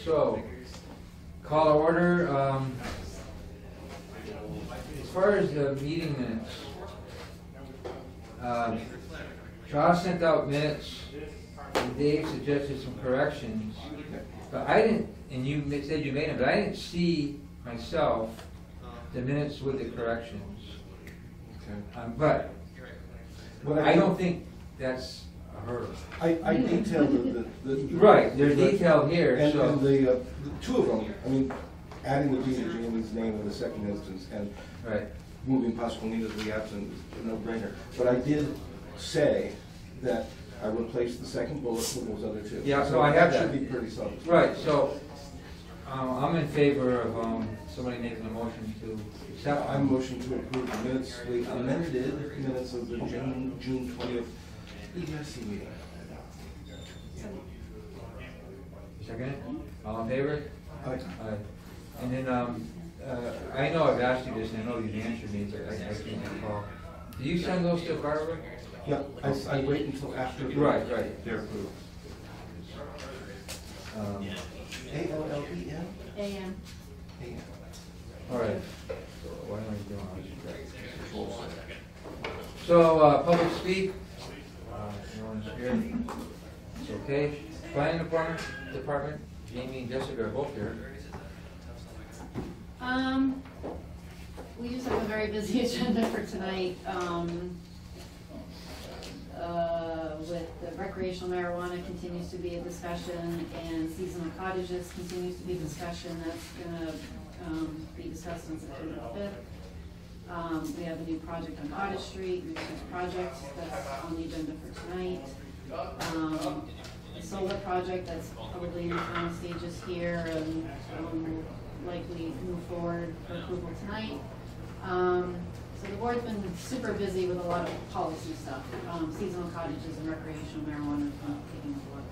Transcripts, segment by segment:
So, call to order. As far as the meeting minutes, Charles sent out minutes, and Dave suggested some corrections, but I didn't, and you said you made them, but I didn't see myself the minutes with the corrections. Okay. But I don't think that's a hurdle. I detailed the Right, they're detailed here, and, so. and the two of them, I mean, adding the dean of Jamie's name in the second instance and Right. moving Pasqualina to the absent is a no-brainer. But I did say that I replaced the second bullet with those other two. Yeah, so I have that. that. Should be pretty self. Right, so I'm in favor of somebody making a motion to accept. I motion to approve the minutes, the amended minutes of the June 20th EDIC meeting. Second it? All in favor? Aye. Aye. And then, I know I've asked you this, and I know you've answered me, but I can't recall. Do you send those to Barbara? Yeah, I wait until after. Right. They're approved. Um, A-L-L-E-N? AM. A-N. All right. So why am I doing all this? So, public speak. No one's here. It's okay. Planning department, Jamie and Jessica are both here. We just have a very busy agenda for tonight, with the recreational marijuana continues to be a discussion, and seasonal cottages continues to be a discussion. That's gonna be discussed on September 5th. We have a new project on Cottage Street, research project that's on the agenda for tonight. The solar project that's probably in the final stages here, and will likely move forward for approval tonight. So the board's been super busy with a lot of policy stuff. Seasonal cottages and recreational marijuana is taking up a lot of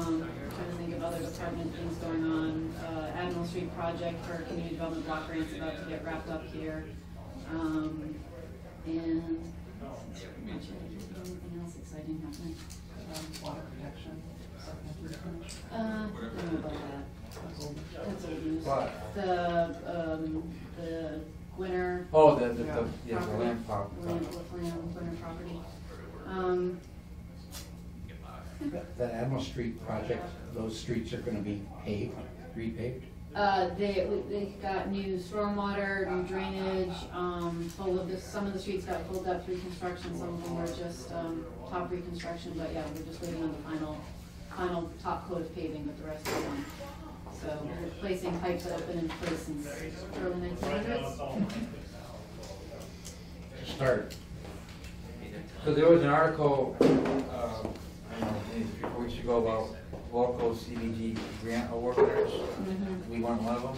time. Trying to think of other department things going on. Admiral Street project for community development block grants about to get wrapped up here. And that's pretty much it. Anything else exciting happening? Water protection. I don't know about that. That's old news. What? The winter. Oh, the property. land park. Winter property. That Admiral Street project, those streets are gonna be paved, repaved? They got new stormwater, new drainage, some of the streets got full depth reconstruction, some of them were just, top reconstruction, but yeah, we're just waiting on the final top coat of paving with the rest of them. So replacing pipes that have been in place since early 1900s. Start. So there was an article, I don't know, maybe 3-4 weeks ago about local CDG grant award winners. We weren't one of them.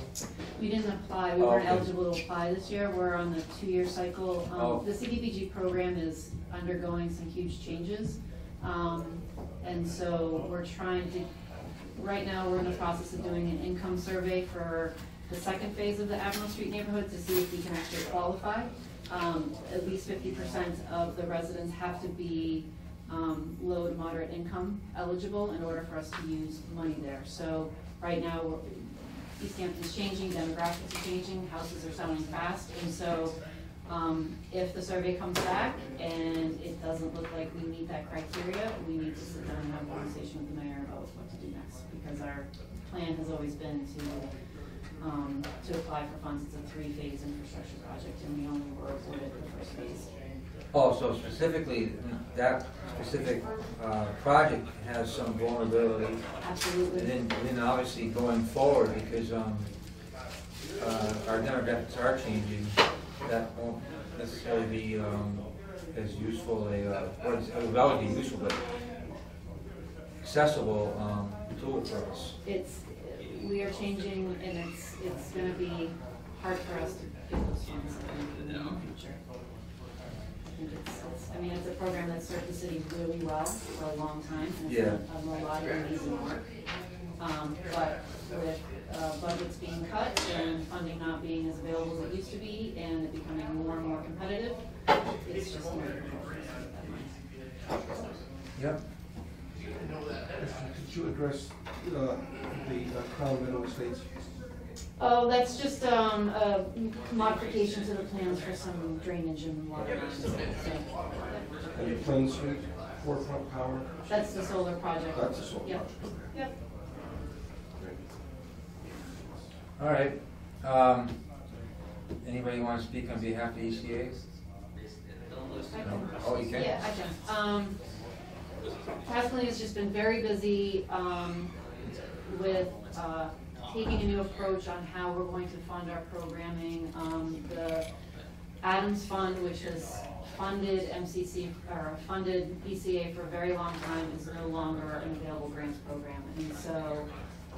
We didn't apply, we weren't Okay. eligible to apply this year. We're on the 2-year cycle. The CDBG program is undergoing some huge changes. And so we're trying to, right now we're in the process of doing an income survey for the second phase of the Admiral Street neighborhood to see if we can actually qualify. At least 50% of the residents have to be low to moderate income eligible in order for us to use money there. So right now, Easthampton's changing, demographics are changing, houses are selling fast, and so if the survey comes back and it doesn't look like we meet that criteria, we need to sit down and have a conversation with the mayor about what to do next, because our plan has always been to apply for funds. It's a 3-phase infrastructure project, and we only were awarded the first phase. Oh, so specifically, that specific project has some vulnerability. Absolutely. And then obviously going forward, because our demographics are changing, that won't necessarily be as useful or it will be useful, but accessible tool for us. We are changing, and it's going to be hard for us to get those funds in the future. I mean, it's a program that served the city really well for a long time, and it's done a lot of amazing work. But with budgets being cut and funding not being as available as it used to be, and it becoming more and more competitive, it's just more difficult for us to get that money. Yep. Did you address the Crown Meadow Estates? Oh, that's just a modification to the plans for some drainage and water lines. So, And the Plain Street, Forefront Power? that's the solar project. That's a solar Yep. project, okay. Yep. Great. All right. Anybody want to speak on behalf of the ECA? I can. Oh, you can? Yeah, I can. Personally, it's just been very busy with taking a new approach on how we're going to fund our programming. The Adams Fund, which has funded MCC, or funded ECA for a very long time, is no longer an available grants program. And so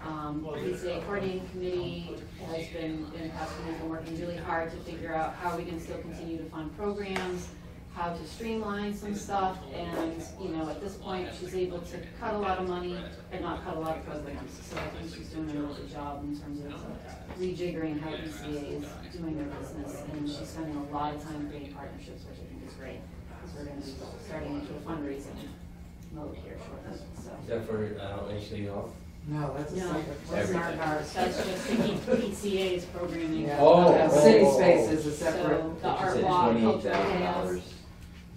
the ECA Coordinating Committee has been, in the past week, been working really hard to figure out how we can still continue to fund programs, how to streamline some stuff, and, you know, at this point, she's able to cut a lot of money and not cut a lot of programs. So I think she's doing a really good job in terms of rejiggering how ECA is doing their business, and she's spending a lot of time creating partnerships, which I think is great, because we're gonna be starting into a fundraising mode here shortly, so. Is that for HCO? No, that's a No, separate. that's not ours, that's just to keep ECA's programming. Yeah. Oh, City oh, Space oh. is a separate. So the art Said walk, cultural $28,000, chaos.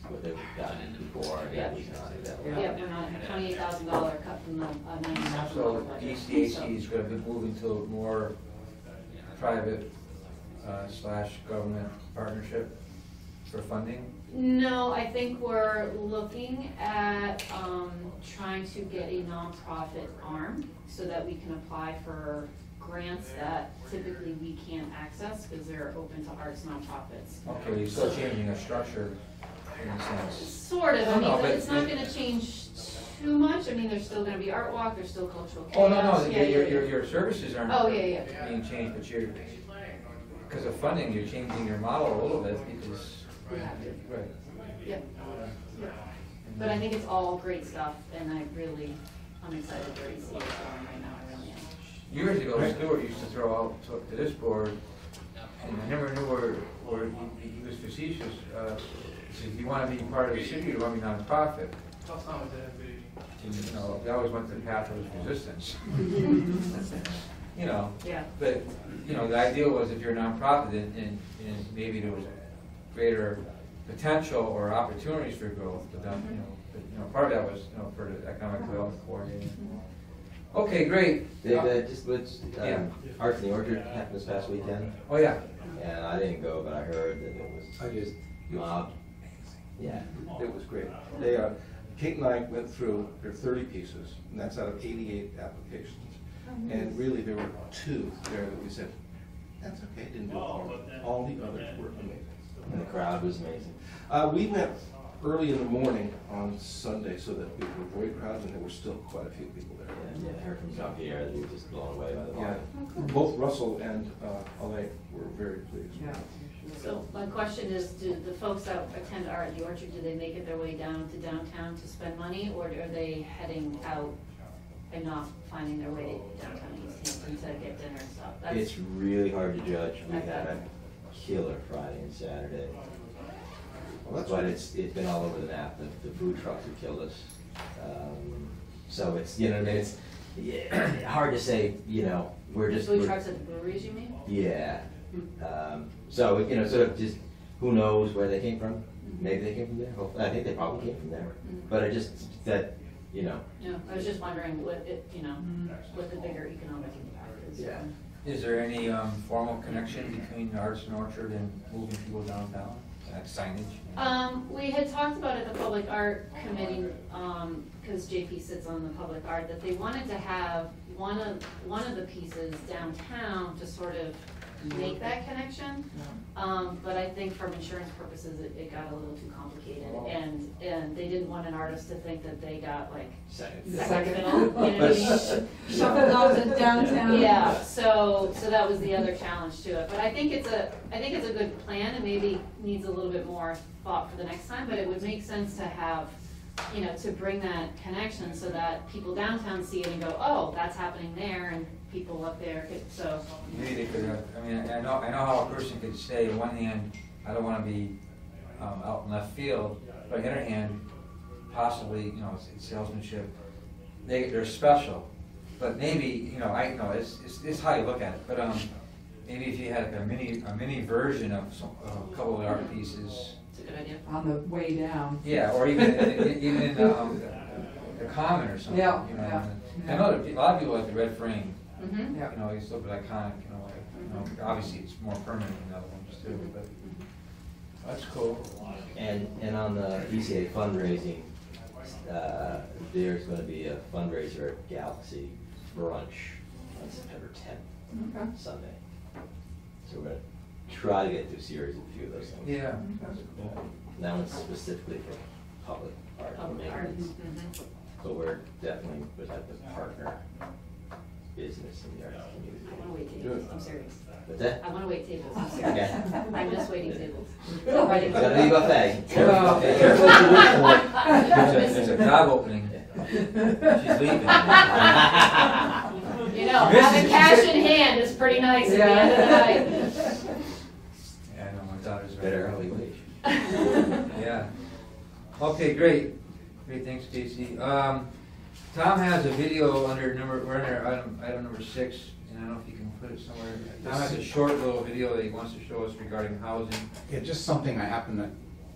what they've gotten before, Yeah. that was not available. Yeah. Yep, we're not, $28,000 cut from the $90,000 So budget. ECAC is going to be moving to more private slash government partnership for funding? No, I think we're looking at trying to get a nonprofit arm so that we can apply for grants that typically we can't access because they're open to arts nonprofits. Okay, you're still changing a structure in a sense. Sort of, I No, mean, but it's not gonna change too much, I mean, there's still gonna be art walk, there's still cultural chaos. Oh, no, Yeah, yeah, yeah. your services aren't Oh, yeah, yeah. being changed, but you're, because of funding, you're changing your model a little bit because. We have to. Right. Yep, yep. But I think it's all great stuff, and I'm excited for ECA going right now, I really am. Years ago, Stuart used to throw out to this board, and I never knew where he was facetious. He said, "Do you want to be part of the city or do you want to be nonprofit?" And, you know, they always went the path of resistance. You know, Yeah. but, you know, the idea was if you're a nonprofit and maybe there was greater potential or opportunities for growth, but then, part of that was, for the economic development coordinating. Okay, great. They've just, Yeah. Arts in the Orchard happened this past weekend, Oh, yeah. and I didn't go, but I heard that it was. I did. Mobbed. Yeah. It was great. They, Kate and I went through, there are 30 pieces, and that's out of 88 applications. And really, there were 2 there that we said, that's okay, didn't do it for me. All the others were amazing. And the crowd was amazing. We met early in the morning on Sunday so that we could avoid crowds, and there were still quite a few people there. And I heard from Jean Pierre that he was just blown away by the Yeah, volume. both Russell and Alain were very pleased. Yeah. So my question is, do the folks that attend Art in the Orchard, do they make it their way down to downtown to spend money, or are they heading out and not finding their way to downtown Easthampton to get dinner and stuff? That's- It's really hard to judge. We Okay. had a killer Friday and Saturday. Well, that's But right. it's been all over the map. The food trucks have killed us. So it's, you know, what I mean, it's hard to say, we're just. Food we're- trucks at the breweries, you mean? Yeah. So, sort of just, who knows where they came from? Maybe they came from there. I think they probably came from there. But I just, Yeah, I was just wondering what what the bigger economic impact is. Yeah. Is there any formal connection between the Arts and Orchard and moving people downtown, like signage? We had talked about at the Public Art Committee, because JP sits on the Public Art, that they wanted to have one of the pieces downtown to sort of make that connection. But I think from insurance purposes, it got a little too complicated, and they didn't want an artist to think that they got like Second. second fiddle, you know what I mean? Shuffled off to downtown. Yeah, so that was the other challenge to it, but I think it's a good plan, and maybe needs a little bit more thought for the next time, but it would make sense to have, to bring that connection so that people downtown see it and go, oh, that's happening there, and people up there could, so. Maybe they could have, I know how a person could say, on one hand, I don't want to be out in left field, but on the other hand, possibly, it's salesmanship, they're special, but maybe, you know, it's how you look at it, but, maybe if you had a mini version of a couple of art pieces. It's a good idea. On the way down. Yeah, or even in the common or something, Yeah, you know. yeah. I know that a lot of people like the red frame, Mm-hmm. Yeah. you know, it's a little bit iconic, you know, obviously it's more permanent than the other ones too, but that's cool. And on the ECA fundraising, there's gonna be a fundraiser at Galaxy Brunch on September 10th, Okay. Sunday. So we're gonna try to get through a series of a few of those things. Yeah. That one's specifically for public art. Public art. maintenance. Mhm. But we're definitely would have to partner business in the arts I community. wanna wait tables, I'm serious. What's that? I wanna wait tables, I'm Okay. serious. I'm just waiting tables. It's gotta be buffet. Well, Careful what you wish for. It's a job opening. She's leaving. You know, This having is- cash in hand is pretty nice at the end of the night. Yeah, I know, my daughter's Better very early wage. Yeah. Okay, great. Great, thanks, Casey. Tom has a video we're under item number 6, and I don't know if you can put it somewhere. Tom has a short little video that he wants to show us regarding housing. Yeah, just something I happened to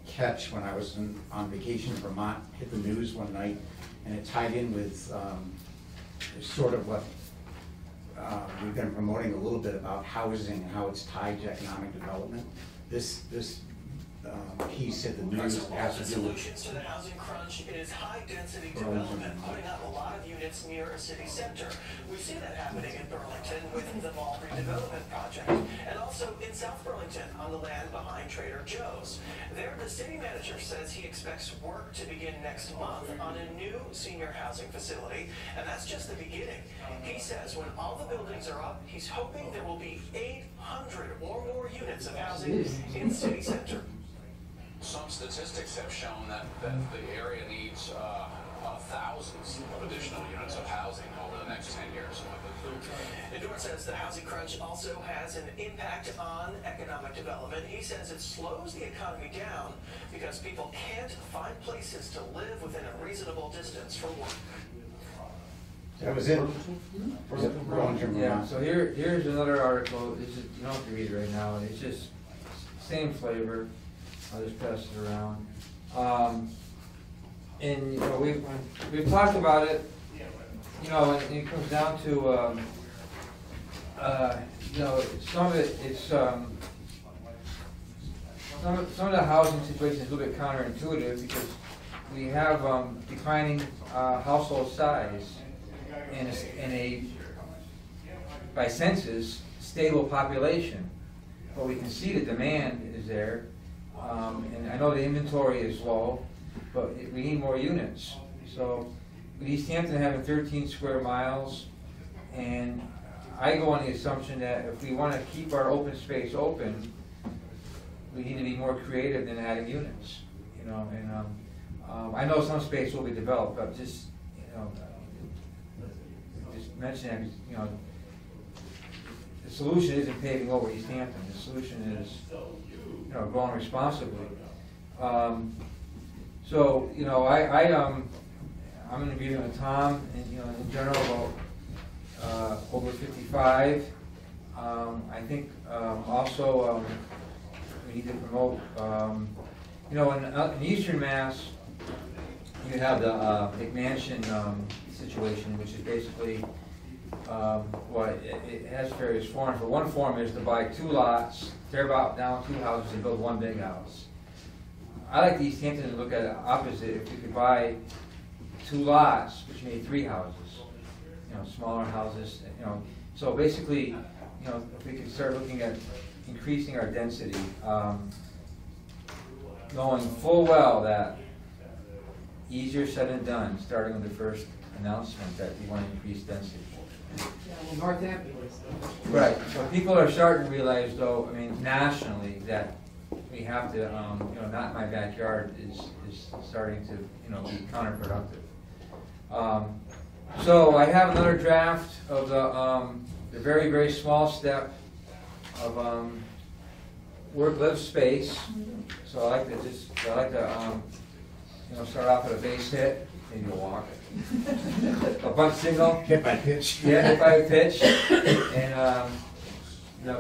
catch when I was on vacation in Vermont, hit the news one night, and it tied in with sort of what we've been promoting a little bit about housing and how it's tied to economic development. This piece hit the news has to do with Solutions to the housing crunch is high-density development, putting up a lot of units near a city center. We see that happening in Burlington with the mall redevelopment project, and also in South Burlington on the land behind Trader Joe's. There, the city manager says he expects work to begin next month on a new senior housing facility, and that's just the beginning. He says when all the buildings are up, he's hoping there will be 800 or more units of housing in city center. Some statistics have shown that the area needs thousands of additional units of housing over the next 10 years. Edward says the housing crunch also has an impact on economic development. He says it slows the economy down because people can't find places to live within a reasonable distance for work. That was it. Burlington, Yeah, Vermont. so here's another article. This is, you don't have to read it right now. It's just same flavor. I'll just pass it around. And, you know, we've talked about it, you know, and it comes down to, you know, some of it, it's, some of the housing situation is a little bit counterintuitive because we have declining household size and a, by census, stable population. But we can see the demand is there. And I know the inventory is low, but we need more units. So with Easthampton having 13 square miles, and I go on the assumption that if we want to keep our open space open, we need to be more creative than adding units. You know, and I know some space will be developed, but just, you know, just mentioning that, you know, the solution isn't paving over Easthampton. The solution is, you know, growing responsibly. So, you know, I'm in agreement with Tom, and, you know, in general about over 55. I think also we need to promote, you know, in Eastern Mass, you have the McMansion situation, which is basically, well, it has various forms, but one form is to buy 2 lots, tear down 2 houses and build 1 big house. I like the Easthampton to look at it opposite. If we could buy 2 lots, which made 3 houses, you know, smaller houses, you know. So basically, you know, if we could start looking at increasing our density, knowing full well that easier said than done, starting with the first announcement that we want to increase density. Well, Northampton is. Right, so people are starting to realize though, I mean, nationally, that we have to, you know, not in my backyard is starting to, you know, be counterproductive. So I have another draft of the very, very small step of work-live space. So I like to you know, start off with a base hit. maybe walk. A bunt single. Hit by pitch. Yeah, hit by a pitch, and,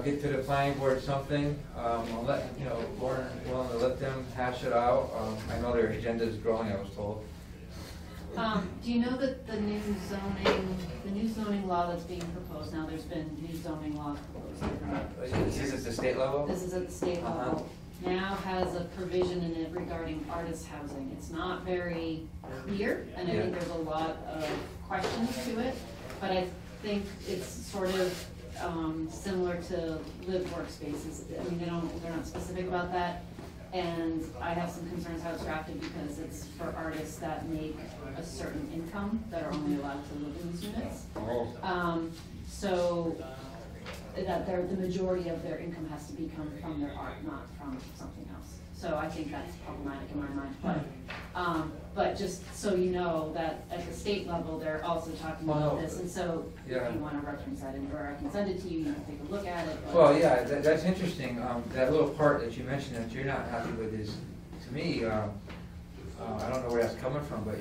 get to the planning board something. I'll let, we're willing to let them hash it out. I know their agenda is growing, I was told. Do you know that the new zoning law that's being proposed, now there's been new zoning laws proposed. Is this at the state level? This is at the state level. Now has a provision in it regarding artist housing. It's not very clear, and I think there's a lot of questions to it, but I think it's sort of similar to lived workspaces. I mean, they're not specific about that, and I have some concerns how it's drafted because it's for artists that make a certain income that are only allowed to live in these units. So that the majority of their income has to come from their art, not from something else. So I think that's problematic in my mind, but just so you know that at the state level, they're also talking about this, and so if you want to reference that, or I can send it to you, you can take a look at it. Well, yeah, that's interesting. That little part that you mentioned that you're not happy with is, to me, I don't know where that's coming from, but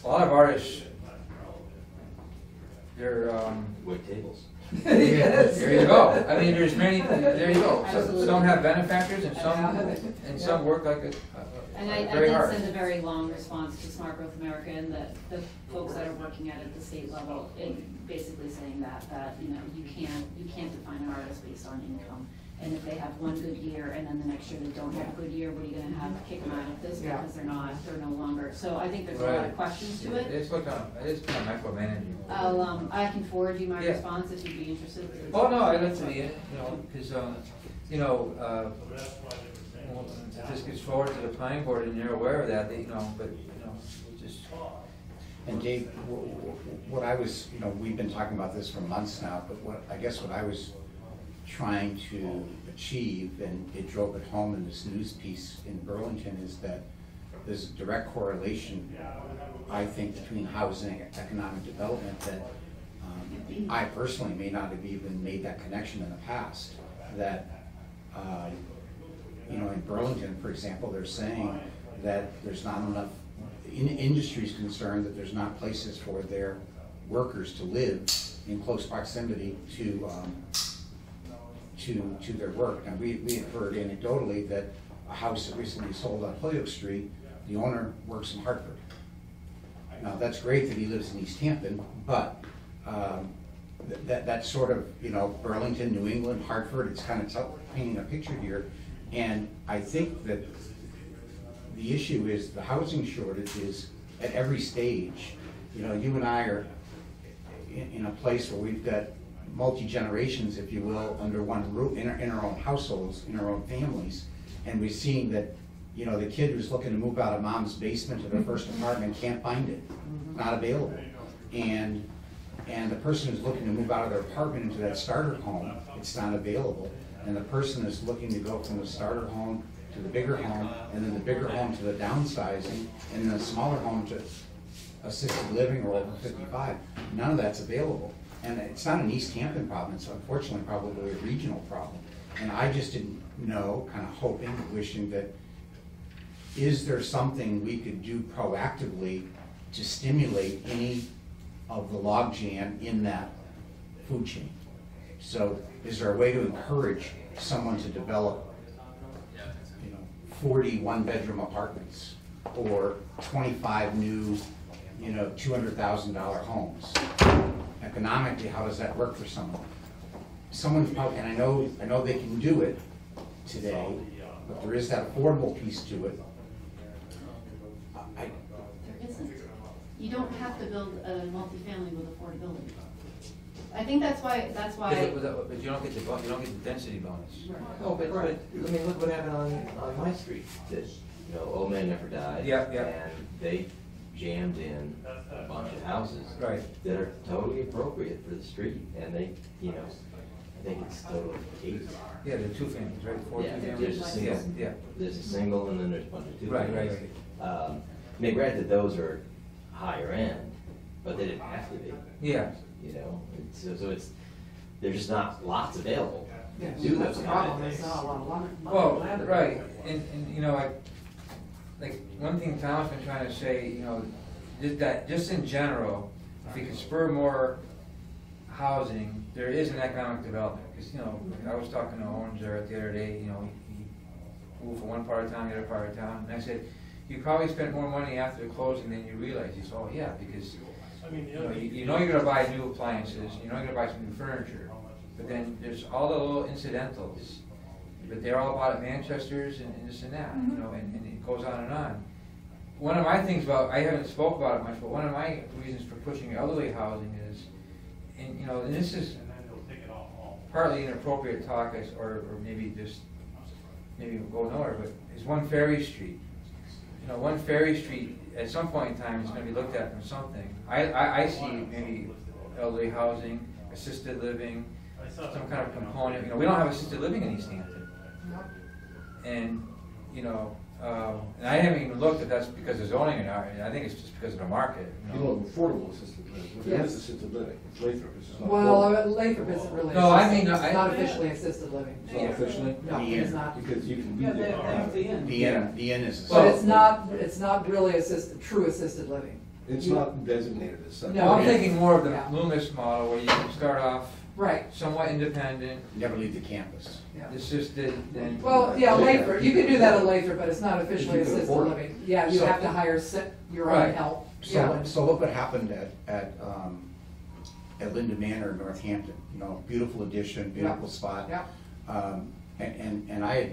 a lot of artists, they're Wait tables. there you go. I mean, there's many. There you go. Absolutely. Some have benefactors, and some work like it And I very did hard. send a very long response to Smart Growth America and the folks that are working at the state level, basically saying that you can't define an artist based on income. And if they have one good year and then the next year they don't have a good year, what are you going to have kick them out of this because they're no longer. So I think there's a lot of questions to it. It's kind of micromanaging. I can forward you my response if you'd be interested. Oh no, I'd like to be in it, because if this gets forward to the planning board and you're aware of that, just. And Dave, what I was, we've been talking about this for months now, but what I was trying to achieve, and it drove it home in this news piece in Burlington, is that there's a direct correlation, I think, between housing and economic development that I personally may not have even made that connection in the past. That, in Burlington, for example, they're saying that there's not enough, industry's concerned that there's not places for their workers to live in close proximity to their work. And we had heard anecdotally that a house that recently sold on Holyoke Street, the owner works in Hartford. Now, that's great that he lives in Easthampton, but that's sort of, Burlington, New England, Hartford, it's kind of painting a picture here. And I think that the issue is the housing shortage is at every stage. You and I are in a place where we've got multi-generations, if you will, under one roof, in our own households, in our own families. And we've seen that, the kid who's looking to move out of mom's basement to their first apartment can't find it, not available. And the person who's looking to move out of their apartment into that starter home, it's not available. And the person is looking to go from the starter home to the bigger home, and then the bigger home to the downsizing, and then a smaller home to assisted living or over 55. None of that's available. And it's not an Easthampton problem, it's unfortunately probably a regional problem. And I just didn't know, kind of hoping, wishing that, is there something we could do proactively to stimulate any of the logjam in that food chain? So is there a way to encourage someone to develop 40 one-bedroom apartments or 25 new, $200,000 homes? Economically, how does that work for someone? Someone's probably, and I know they can do it today, but there is that affordable piece to it. There isn't. You don't have to build a multifamily with affordability. I think that's why. But you don't get the density bonus. Oh, but I mean, look what happened on my street. That Old Man Never Died. Yeah. And they jammed in a bunch of houses that are totally appropriate for the street, and they, I think it's totally 8. Yeah, there are 2 families, right? 4 Yeah, families. there's a single. Yeah. There's a single, and then there's a bunch of 2 families. Right. I mean, granted, those are higher end, but they didn't have to be. Yeah. So there's just not lots available. Yeah, Do that's those the kind of problem, things. there's not a lot of land. Well, right, and like, one thing Tom's been trying to say, you know, that just in general, if we could spur more housing, there is an economic development. Because, you know, I was talking to Owens there the other day, you know, he moved from one part of town to the other part of town, and I said, you probably spent more money after the closing than you realized. He said, oh yeah, because you know you're gonna buy new appliances, you know you're gonna buy some new furniture, but then there's all the little incidentals, but they're all bought at Manchester's and this and that, you know, and it goes on and on. One of my things about, I haven't spoke about it much, but one of my reasons for pushing elderly housing is, and you know, and this is partly inappropriate talk, or maybe just, maybe we'll go nowhere, but is One Ferry Street. You know, One Ferry Street, at some point in time, is gonna be looked at from something. I see maybe elderly housing, assisted living, some kind of component. You know, we don't have assisted living in Easthampton. And, you know, and I haven't even looked if that's because of zoning or not. I think it's just because of the market. You know, affordable assisted living, what Yes. is assisted living? It's Lathrop, it's just not Well, affordable. Lathrop isn't really. No, I assisted. mean, It's not officially assisted living. It's not officially? No, it's not. Because you can be Yeah, there. The inn is. But it's not really true assisted living. It's not designated as such. No. Well, I'm thinking more of the Yeah. Loomis model, where you can start off Right, somewhat independent, Never leave the campus. yeah. assisted, then. Well, yeah, Lathrop, you can do that at Lathrop, but it's not officially If you can assisted afford it. living. Yeah, you So- have to hire your own Right. help. So, Yeah. so look what happened at Linda Manor in Northampton, you know, beautiful addition, beautiful spot. Yeah. And I had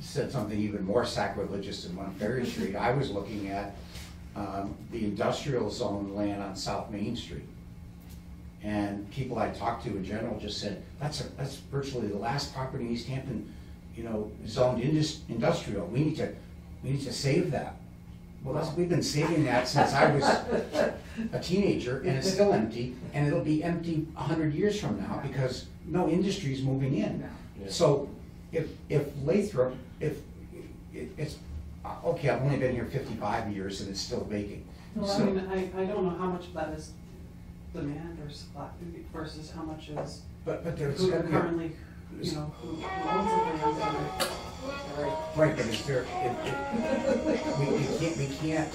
said something even more sacrilegious than One Ferry Street. I was looking at the industrial zone land on South Main Street. And people I talked to in general just said, that's virtually the last property in East Hampton, you know, zoned industrial. We need to save that. Well, we've been saving that since I was a teenager, and it's still empty, and it'll be empty 100 years from now because no industry's moving in. Yeah. So if Lathrop, if it's, okay, I've only been here 55 years and it's still vacant. Well, I So- mean, I don't know how much of that is demand or supply versus how much is But there's who gotta be a- currently, you know, who owns the land. Right, but is there, we can't,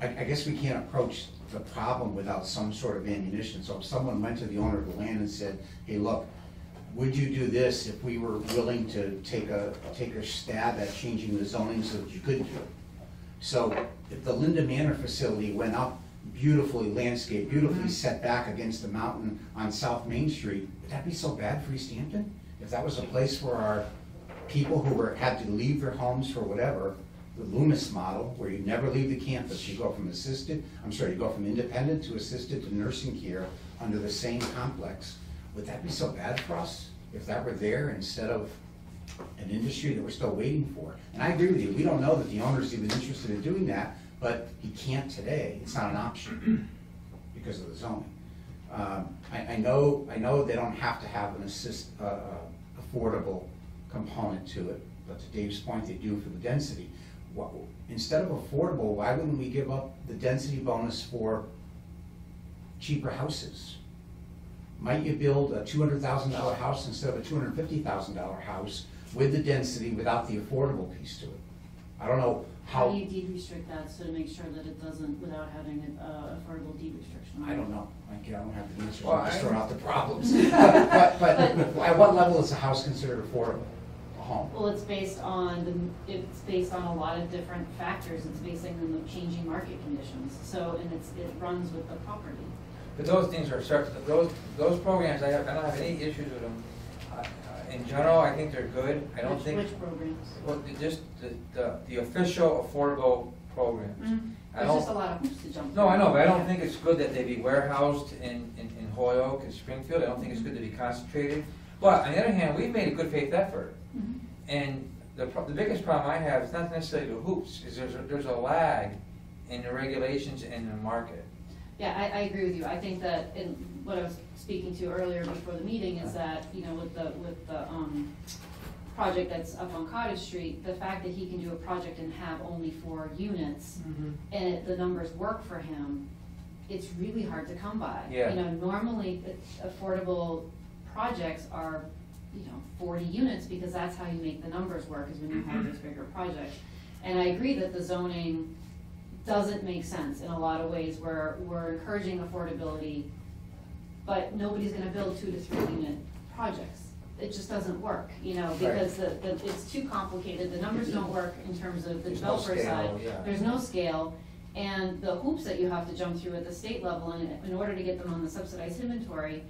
I guess we can't approach the problem without some sort of ammunition. So if someone went to the owner of the land and said, hey, look, would you do this if we were willing to take a stab at changing the zoning so that you could do it? So if the Linda Manor facility went up beautifully landscaped, beautifully set back against the mountain on South Main Street, would that be so bad for East Hampton? If that was a place for our people who had to leave their homes for whatever, the Loomis model, where you never leave the campus, you go from independent to assisted to nursing care under the same complex, would that be so bad for us if that were there instead of an industry that we're still waiting for? And I agree with you, we don't know that the owner's even interested in doing that, but he can't today, it's not an option because of the zoning. I know they don't have to have an affordable component to it, but to Dave's point, they do for the density. Instead of affordable, why wouldn't we give up the density bonus for cheaper houses? Might you build a $200,000 house instead of a $250,000 house with the density without the affordable piece to it? I don't know How how, do you deed restrict that, so to make sure that it doesn't, without having an affordable deed restriction? I don't know, I don't have the answers, Well, I'm just I- throwing out the problems. But at what level is a house considered affordable, a home? Well, it's based on a lot of different factors, it's basing on the changing market conditions, so, and it runs with the property. But those things are those programs, I don't have any issues with them. In general, I think they're good. I don't think. Which programs? Well, just the official affordable programs. I There's just a don't, lot of hoops to jump through. no, I know, but I don't Yeah. think it's good that they be warehoused in Holyoke and Springfield. I don't think it's good to be concentrated. But on the other hand, we've made a good faith effort. Mhm. And the biggest problem I have is not necessarily the hoops, is there's a lag in the regulations and the market. Yeah, I agree with you. I think that, in what I was speaking to earlier before the meeting is that, you know, with the project that's up on Cottage Street, the fact that he can do a project and have only 4 units, and the numbers work for him, it's really hard to come by. Yeah. You know, normally, affordable projects are, you know, 40 units, because that's how you make the numbers work, is when you have those bigger projects. And I agree that the zoning doesn't make sense in a lot of ways, where we're encouraging affordability, but nobody's gonna build 2 to 3 unit projects. It just doesn't work, you know, because it's too complicated, the numbers don't work in terms of the There's no developer scale, side. yeah. There's no scale, and the hoops that you have to jump through at the state level in order to get them on the subsidized inventory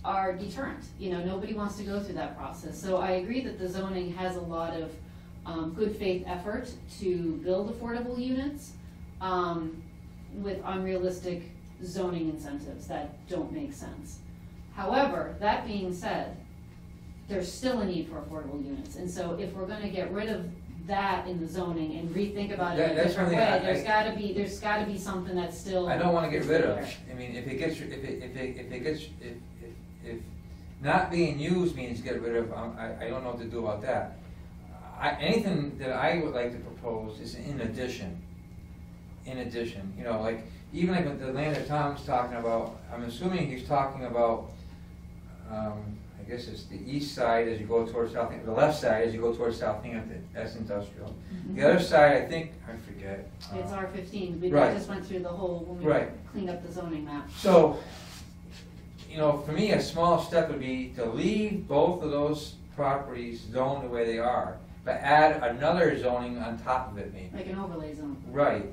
are deterrent. You know, nobody wants to go through that process. So I agree that the zoning has a lot of good faith effort to build affordable units with unrealistic zoning incentives that don't make sense. However, that being said, there's still a need for affordable units. And so if we're gonna get rid of that in the zoning and rethink about it in a That's different something way, there's gotta be something that's still. I don't wanna get rid of, there. I mean, if not being used means get rid of, I don't know what to do about that. Anything that I would like to propose is in addition, you know, like, even like with the land that Tom's talking about, I'm assuming he's talking about, I guess it's the east side as you go towards Southampton, the left side as you go towards Southampton, that's industrial. Mhm. The other side, I think, I forget. It's R15, we Right. just went through the whole, when we Right. cleaned up the zoning map. So, you know, for me, a small step would be to leave both of those properties zoned the way they are, but add another zoning on top of it maybe. Like an overlay zone. Right,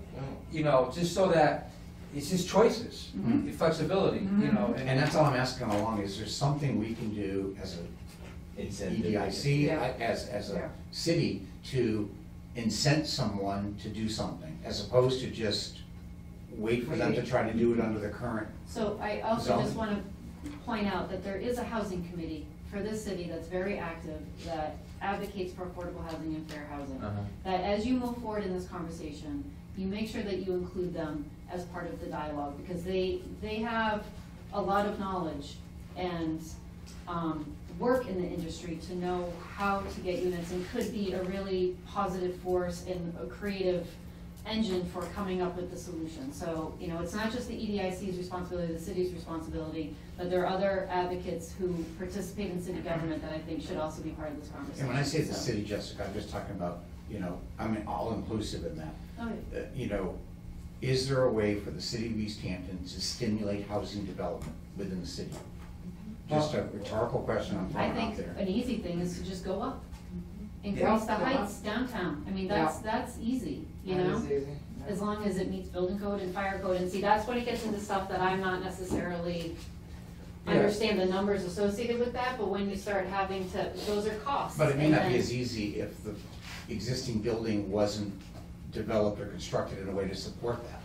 you know, just so that, it's just choices, Mhm. flexibility, you know. And that's all I'm asking along, is there something we can do as a Incentive. EDIC, Yeah. as Yeah. a city, to incent someone to do something, as opposed to just wait for them to try to do it under the current. So I also just Zone. want to point out that there is a housing committee for this city that's very active, that advocates for affordable housing and fair housing. Uh-huh. That as you move forward in this conversation, you make sure that you include them as part of the dialogue, because they have a lot of knowledge and work in the industry to know how to get units, and could be a really positive force and a creative engine for coming up with the solution. So, you know, it's not just the EDIC's responsibility, the city's responsibility, but there are other advocates who participate in city government that I think should also be part of this conversation. And when I say the So- city, Jessica, I'm just talking about, you know, I mean, all-inclusive in that. Oh, yeah. You know, is there a way for the city of Easthampton to stimulate housing development within the city? Just a rhetorical question I'm I throwing out think there. an easy thing is to just go up. Increase Yeah. the heights downtown. I mean, that's easy, you know? That is easy. As long as it meets building code and fire code, and see, that's when it gets into stuff that I'm not necessarily Yeah. understand the numbers associated with that, but when you start having to, those are costs. But it may and not be then- as easy if the existing building wasn't developed or constructed in a way to support that.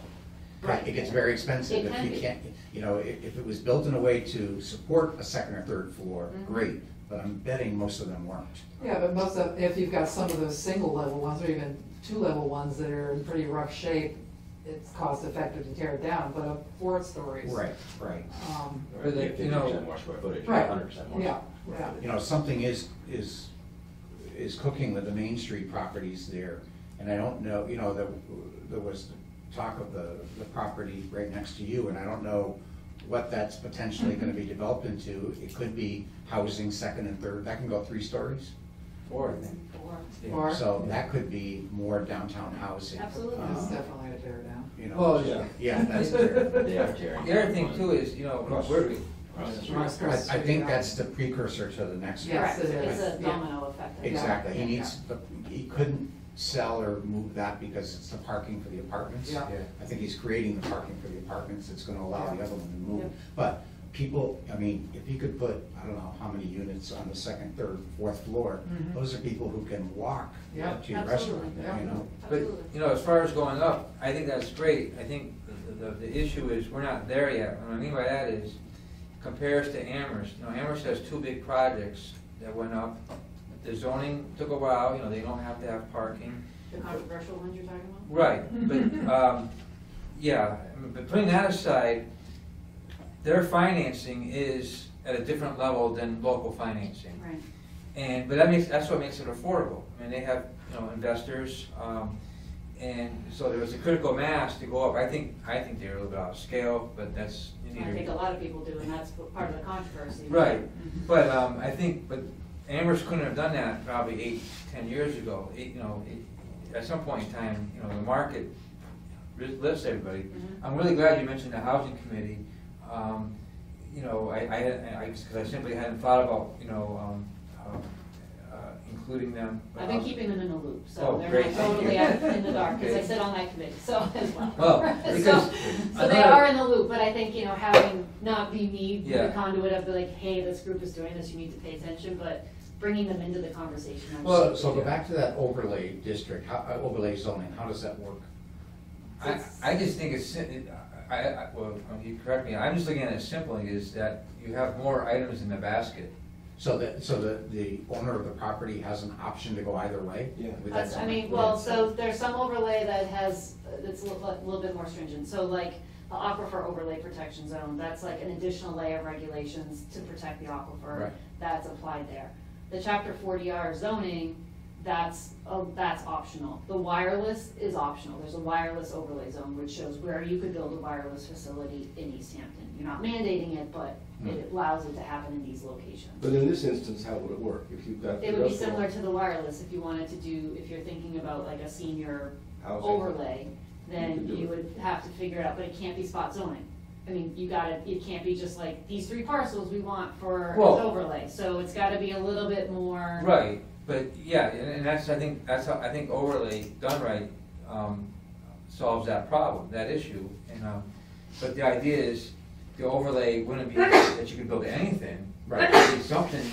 Right. It gets very expensive It if can you be. can't, you know, if it was built in a way to support a second or third floor, Mhm. great, but I'm betting most of them weren't. Yeah, but most of, if you've got some of those single level ones, or even 2-level ones that are in pretty rough shape, it's cost effective to tear it down, but of 4 stories. Right. But like, you know- 50% more square footage, Right. 100% more. Yeah, yeah. You know, something is cooking with the Main Street properties there, and I don't know, you know, there was talk of the property right next to you, and I don't know what that's potentially gonna be developed into. It could be housing, second and third, that can go 3 stories. 4, I think. Yeah. Or- So that could be more downtown housing. Absolutely. It's definitely a tear down. You know, Well, yeah. Yeah, that's there. They are tearing. The other thing too is, you know, where do we? Across the street. Across- I think that's the precursor to the next one. Yes, Correct, it it's is. a domino effect. Exactly, he Yeah. needs, he couldn't sell or move that because it's the parking for the apartments. Yeah. Yeah. I think he's creating the parking for the apartments, it's gonna allow the Yeah. other one to move. Yep. But people, I mean, if you could put, I don't know how many units on the second, third, fourth floor, Mhm. those are people who can walk Yeah. to your Absolutely. restaurant, you know? But, Absolutely. you know, as far as going up, I think that's great. I think the issue is, we're not there yet. What I mean by that is, compares to Amherst. You know, Amherst has 2 big projects that went up. The zoning took a while, you know, they don't have to have parking. The controversial ones you're talking about? Right, but, yeah, but putting that aside, their financing is at a different level than local financing. Right. But that's what makes it affordable. I mean, they have, you know, investors, and so there was a critical mass to go up. I think they're a little bit out of scale, but that's. I think a lot of people do, and that's part of the controversy. Right, Mhm. but Amherst couldn't have done that probably 8, 10 years ago. at some point in time, you know, the market lifts everybody. Mhm. I'm really glad you mentioned the housing committee. You know, because I simply hadn't thought about, you know, including them. I've been keeping them in the loop, so Oh, they're great, not thank totally you. out in the dark, because I Okay. sit on that committee, so as well. Well, So- because So they are in the loop, but I think, you know, having, not be me, Yeah. the conduit of the like, hey, this group is doing this, you need to pay attention, but bringing them into the conversation. I'm Well, just- So go back to that overlay district, overlay zoning, how does that work? I just think it's, well, you correct me, I'm just looking at it simply, is that you have more items in the basket. So the owner of the property has an option to go either way? Yeah. with that That's, I zoning? mean, well, so there's some overlay that has, that's a little bit more stringent, so like the aquifer overlay protection zone, that's like an additional layer of regulations to protect the aquifer. Right. That's applied there. The chapter 40R zoning, that's optional. The wireless is optional, there's a wireless overlay zone, which shows where you could build a wireless facility in Easthampton. You're not mandating it, but it allows it to happen in these locations. But in this instance, how would it work? If you've got. It would be similar to the wireless, if you wanted to do, if you're thinking about like a senior Housing. overlay, You then could do you it. would have to figure it out, but it can't be spot zoning. I mean, it can't be just like, these 3 parcels we want for an Well- overlay, so it's gotta be a little bit more. Right, but yeah, and that's, I think, that's how, I think overlay done right, solves that problem, that issue. And, but the idea is, the overlay wouldn't be that you could build anything. Right. It'd be something,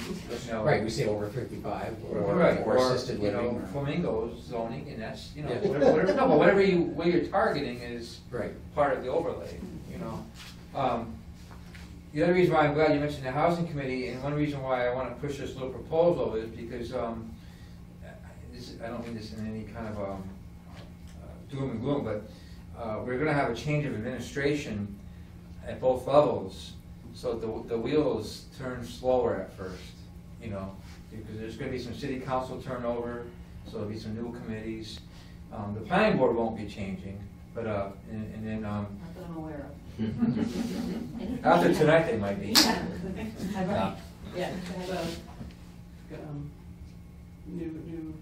you know. Right, we say over 55 Right, or assisted you know, living. or- flamingos zoning, and that's, you know, Yeah. whatever, no, but whatever what you're targeting is Right. part of the overlay, you know. The other reason why I'm glad you mentioned the housing committee, and one reason why I wanna push this little proposal is because, I don't mean this in any kind of, doom and gloom, but, we're gonna have a change of administration at both levels, so the wheels turn slower at first, you know, because there's gonna be some city council turnover, so there'll be some new committees. The planning board won't be changing, but, and then, Not that I'm aware of. after tonight they might be. Yeah. Yeah. New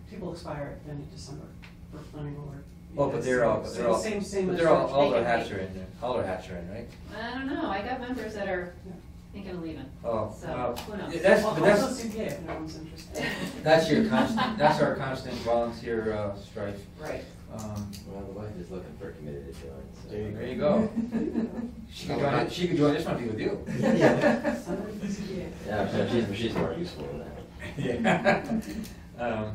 people expire at the end of December for planning board. Oh, but they're all, So they're all, Same but as. they're all their They can hats make- are in there, all their hats are in, right? I don't know, I got members that are thinking of leaving, Oh, so, well, who knows? that's, Well, but also that's, CPA if no one's interested. that's your constant, that's our constant volunteer, strife. Right. Well, the wife is looking for a committed to join, so. There you go. She could join, she could join this one with you. Somebody from CPA. Yeah, she's more useful than that. Yeah.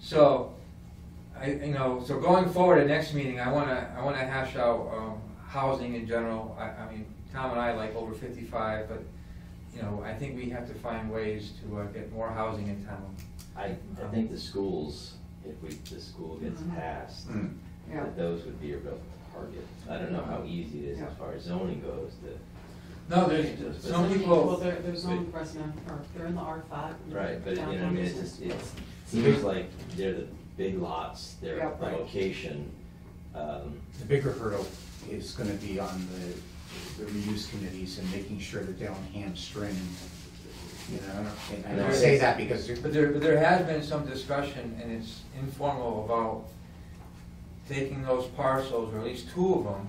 So, so going forward, at next meeting, I wanna hash out, housing in general. I mean, Tom and I like over 55, but, you know, I think we have to find ways to, get more housing in town. I think the schools, if the school gets passed, Mm. Yeah. that those would be a real target. I don't know how easy it is as far as zoning goes to. No, there's some Well, people, they're zoned resident, or they're in the R5. Right, but you know, I downtown mean, it's business. just, it seems like they're the big lots, they're Yeah, the right. location. The bigger hurdle is gonna be on the reuse committees and making sure that they don't hamstring, you know, and I say that because. but there has been some discussion, and it's informal, about taking those parcels, or at least 2 of them,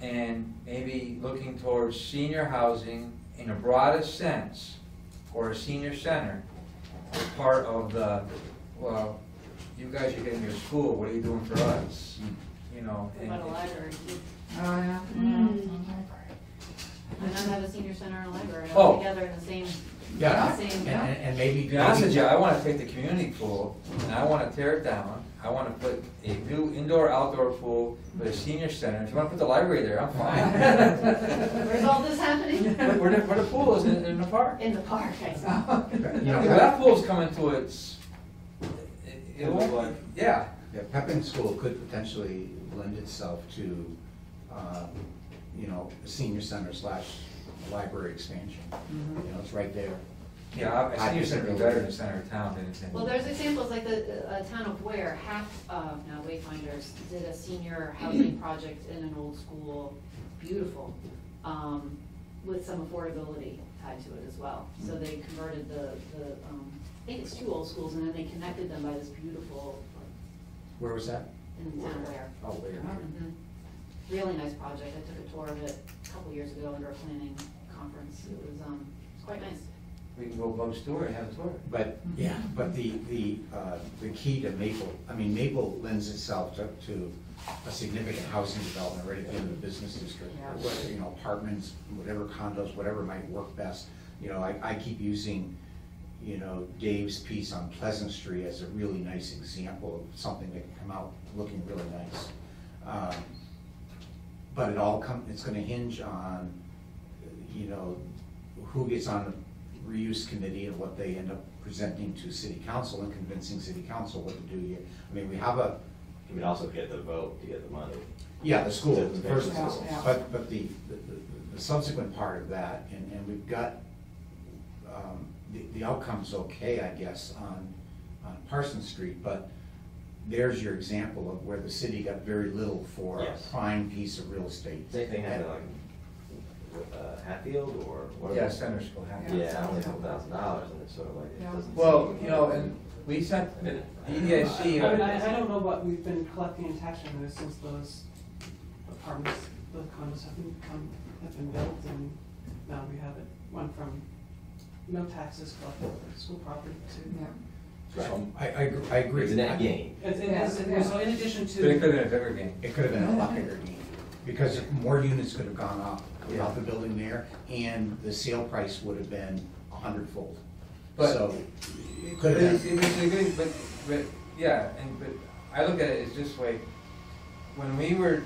and maybe looking towards senior housing in a broadest sense, or a senior center, as part of the, well, you guys are getting your school, what are you doing for us? You know, What about a library? Oh, yeah. Why not have a senior center and a library Oh. all together in the same, Yeah, same. and maybe. to be honest with you, I wanna take the community pool, and I wanna tear it down, I wanna put a new indoor-outdoor pool with a senior center. If you wanna put the library there, I'm fine. Where's all this happening? Where the pool is, in the park. In the park, I see. You know, If that pool's coming to its, it won't, Like- yeah. Yeah, Pepin School could potentially lend itself to, you know, a senior center / library expansion. You know, it's right there. Yeah, a senior center would be better in the center of town than. Well, there's examples like the town of Ware, now Wayfinders did a senior housing project in an old school, beautiful, with some affordability tied to it as well. So they converted I think it's 2 old schools, and then they connected them by this beautiful Where was that? in town there. Oh, where? Mhm. Really nice project. I took a tour of it a couple years ago under a planning conference. It was, it's quite nice. We can go bug Stewart and have a tour. But, yeah, but the key to Maple, I mean, Maple lends itself to a significant housing development right at the end of the business district. Yeah. Whether, you know, apartments, whatever condos, whatever might work best. You know, I keep using, you know, Dave's piece on Pleasant Street as a really nice example of something that can come out looking really nice. But it's gonna hinge on, you know, who gets on the reuse committee and what they end up presenting to city council and convincing city council what to do here. I mean, we have You can also get the vote to get the money. yeah, the school, the first, Yeah, yeah. but the subsequent part of that, and we've got, the outcome's okay, I guess, on Parsons Street, but there's your example of where the city got very little for a Yes. prime piece of real estate. Same thing happened like Hatfield or what? Yeah, Center School. Yeah, only $1,000, and it's sort of like, it Yeah. doesn't. Well, seem- you know, and we sent the EDIC. I mean, I don't know what we've been collecting in tax revenue since those apartments, those condos have been built, and now we have it, went from no taxes collected for school property to. Yeah. So I agree. It's a net gain. So in addition But it to, could have been a bigger game. It could have been a lot bigger gain, because more units could have gone up without Yeah. the building there, and the sale price would have been 100-fold. But- So, it But could have it's, been, it's a good, but, yeah, but I look at it as this way. When we were,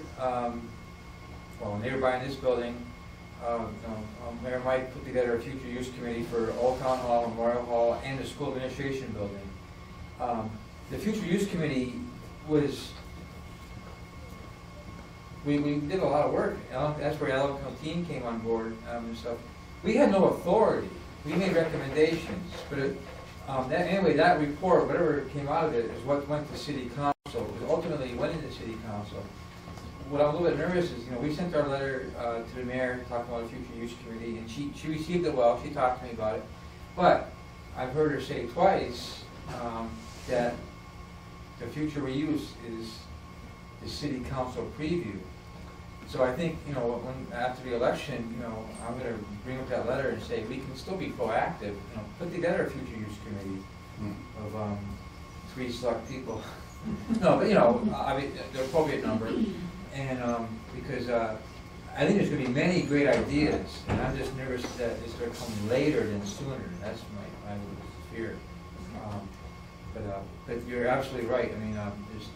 when they were buying this building, Mayor Mike put together a future use committee for Old Town Hall, Memorial Hall, and the school administration building. The future use committee was, we did a lot of work. That's where Alan Canteen came on board and stuff. We had no authority. We made recommendations, but anyway, that report, whatever came out of it, is what went to city council. Because ultimately, it went into city council. What I'm a little bit nervous is, we sent our letter to the mayor talking about a future use committee, and she received it well. She talked to me about it, but I've heard her say twice that the future reuse is the city council preview. So I think, when after the election, I'm going to bring up that letter and say we can still be proactive. Put together a future use committee of 3 select people. No, but I mean the appropriate number, and because I think there's going to be many great ideas, and I'm just nervous that it's going to come later than sooner. That's my fear. But you're absolutely right. I mean, there's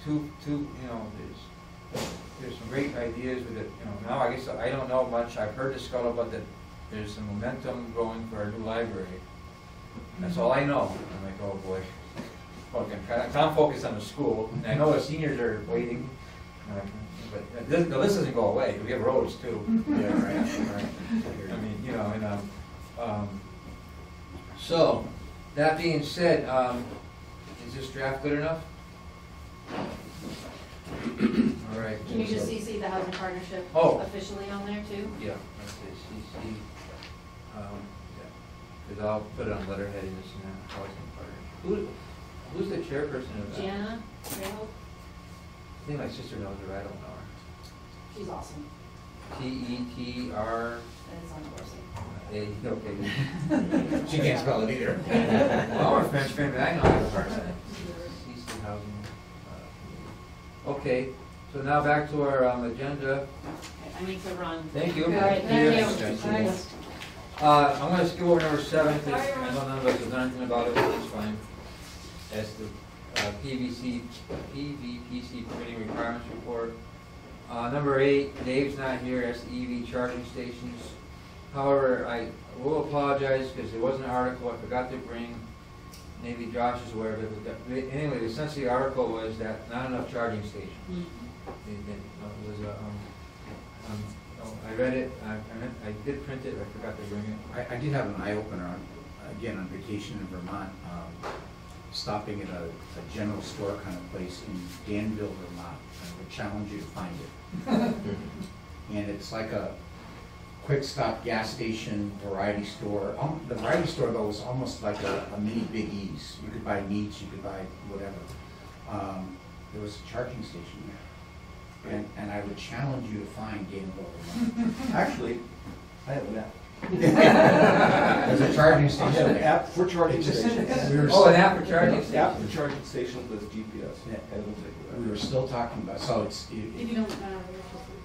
there's some great ideas with it. Now I guess I don't know much. I've heard the scuttlebutt that there's some momentum growing for our new library. That's all I know. I'm like, oh boy. I'm focused on the school, and I know the seniors are waiting. But the list doesn't go away. We have roads too. yeah, right. I mean, so that being said, is this draft good enough? All right. Can you just CC the housing partnership Oh. officially on there too? Yeah, that's it, CC. Yeah, because I'll put it on letterhead in this now, housing partner. Who's the chairperson of that? Jana, Trejo? I think my sister knows her, I don't know her. She's awesome. T-E-T-R. That is unfortunate. Okay. She can't spell it either. Well, I'm a French fan, but I know how to parse that. CC housing. Okay, so now back to our agenda. Okay, I need to run. Thank you. All right, thank you. Thanks. I'm gonna skip over number 7, because I know none of us have done anything about it, but it's fine. That's the PVPC permitting requirements report. Number 8, Dave's not here, that's the EV charging stations. However, I will apologize because there was an article I forgot to bring. Maybe Josh is aware of it, but anyway, the sense of the article was that not enough charging stations. I read it, I did print it, I forgot to bring it. I did have an eye-opener, again, on vacation in Vermont, stopping at a general store kind of place in Danville, Vermont. I would challenge you to find it. And it's like a quick stop gas station variety store. The variety store though was almost like a mini Big E's. You could buy meats, you could buy whatever. there was a charging station there. And I would challenge you to find game local. Actually, I have an app. There's a charging I station have an there. app for charging stations. We were Oh, an app for charging App stations? for charging stations with GPS. Yeah. And it'll take you We there. were still talking about, so it's, If you don't,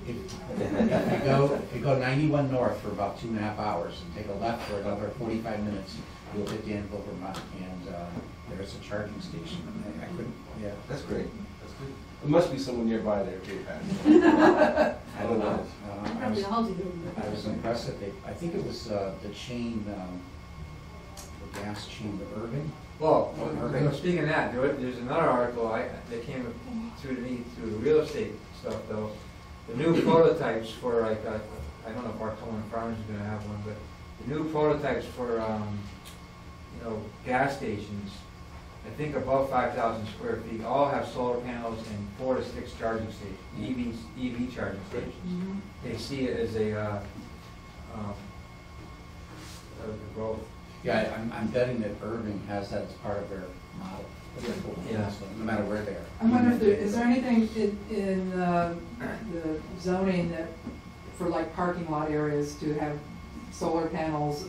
if you go 91 north for about 2.5 hours, and take a left for another 45 minutes, you'll hit Danville, Vermont, and there's a charging station. And I couldn't, yeah. That's great. That's good. There must be someone nearby there too, Pat. I don't know. I was do. impressed that they, I think it was the chain, the gas chain, the Irving. Well, Okay. speaking of that, there's another article that came through to me through the real estate stuff though. The new prototypes for like, I don't know if Arcola Farms is gonna have one, but the new prototypes for, you know, gas stations, I think above 5,000 square feet, all have solar panels and 4 to 6 charging stations, EV charging stations. They see it as a growth. Yeah, I'm betting that Irving has that as part of their model. Yeah. No matter where they are. I wonder if is there anything in the zoning that, for like parking lot areas to have solar panels,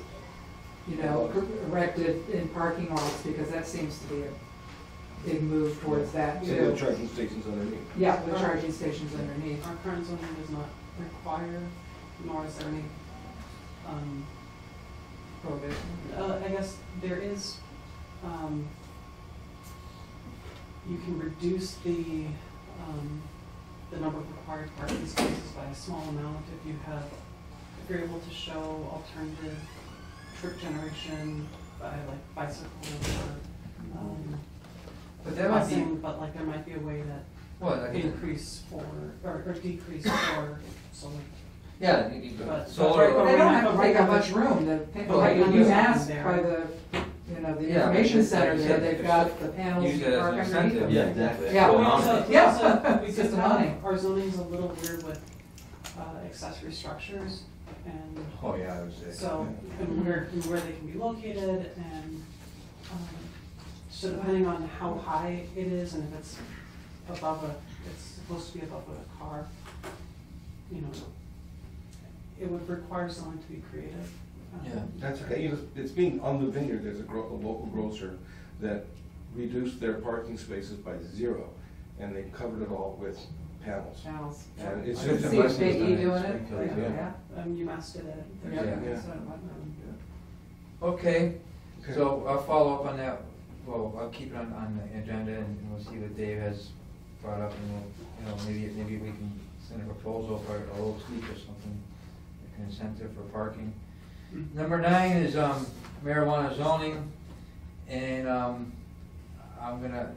you know, erected in parking lots, because that seems to be a big move towards that So too. the charging stations underneath. Yeah, the charging stations underneath. Our current zoning does not require, nor is there any, Prohibition. I guess there is, you can reduce the number of required parking spaces by a small amount if you have, if you're able to show alternative trip generation by like bicycle or, But that might be, busing, but like there might be a way that what, like, increase for, or decrease for solar. yeah, But- solar. but They we don't have have a to take up regular- much room, Well, like like you you asked there. by the, you know, the Yeah, information like center you there, said, they've got the panels use it as park an underneath them. incentive. Yeah, exactly. Yeah. So We on also, it. we Yeah. also, we It's just just the money. our zoning's a little weird with accessory structures and Oh, yeah, I was there. so, and where they can be located and, so depending on how high it is and if it's above it's supposed to be above a car, you know, it would require someone to be creative. Yeah. That's okay. You know, it's being, on the Vineyard, there's a local grocer that reduced their parking spaces by 0, and they covered it all with panels. Panels. And it's I just, think See the if Weston's Peggy done it in doing it? Springfield, yeah. UMass did it. Yeah. Yeah. So, Okay, Okay. so I'll follow up on that, well, I'll keep it on the agenda and we'll see what Dave has brought up and we'll, you know, maybe we can send a proposal for a little tweak or something, like an incentive for parking. Number 9 is marijuana zoning, and I'm gonna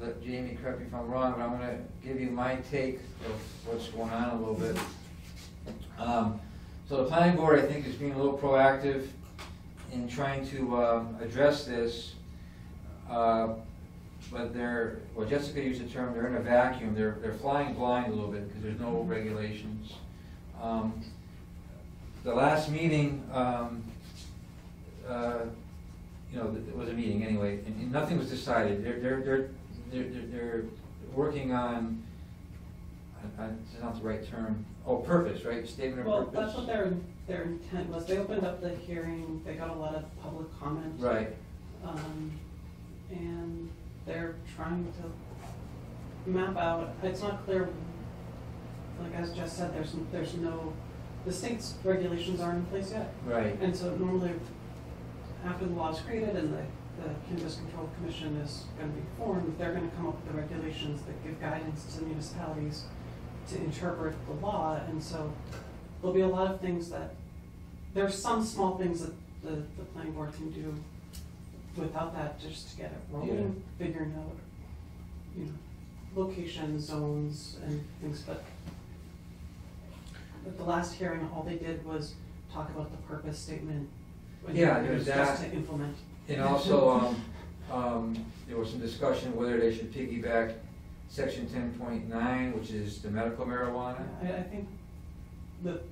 let Jamie correct me if I'm wrong, but I'm gonna give you my take of what's going on a little bit. So the planning board, I think, is being a little proactive in trying to address this, but they're, well, Jessica used the term, they're in a vacuum, they're flying blind a little bit because there's no regulations. The last meeting, you know, it was a meeting anyway, and nothing was decided. They're working on, it's not the right term, purpose, right? Statement of Well, purpose. that's what their intent was. They opened up the hearing, they got a lot of public comment. Right. And they're trying to map out, it's not clear, like as Jess said, there's no, the state's regulations aren't in place yet. Right. And so normally, after the law is created and the Cannabis Control Commission is gonna be formed, they're gonna come up with the regulations that give guidance to municipalities to interpret the law, and so there'll be a lot of things that, there's some small things that the planning board can do without that, just to get it rolling, figuring out, you know, locations, zones, and things, but at the last hearing, all they did was talk about the purpose statement. when Yeah, it there's was just that. to implement. And also, there was some discussion whether they should piggyback section 10.9, which is the medical marijuana. I think that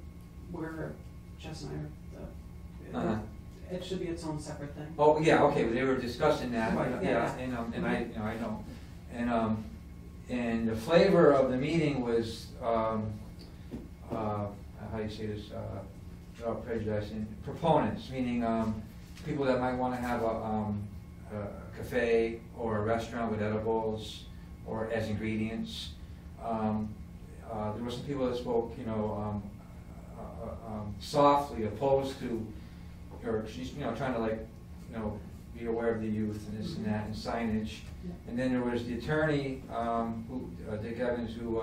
where Jess and I are, Uh-huh. it should be its own separate thing. Oh, yeah, okay, but they were discussing that, Right, yeah, yeah. and I, you know, I know. And the flavor of the meeting was, how do you say this, without prejudicing, proponents, meaning people that might want to have a cafe or a restaurant with edibles or as ingredients. There were some people that spoke, softly, opposed to, or trying to be aware of the youth and this and that and signage. And then there was the attorney, Dick Evans, who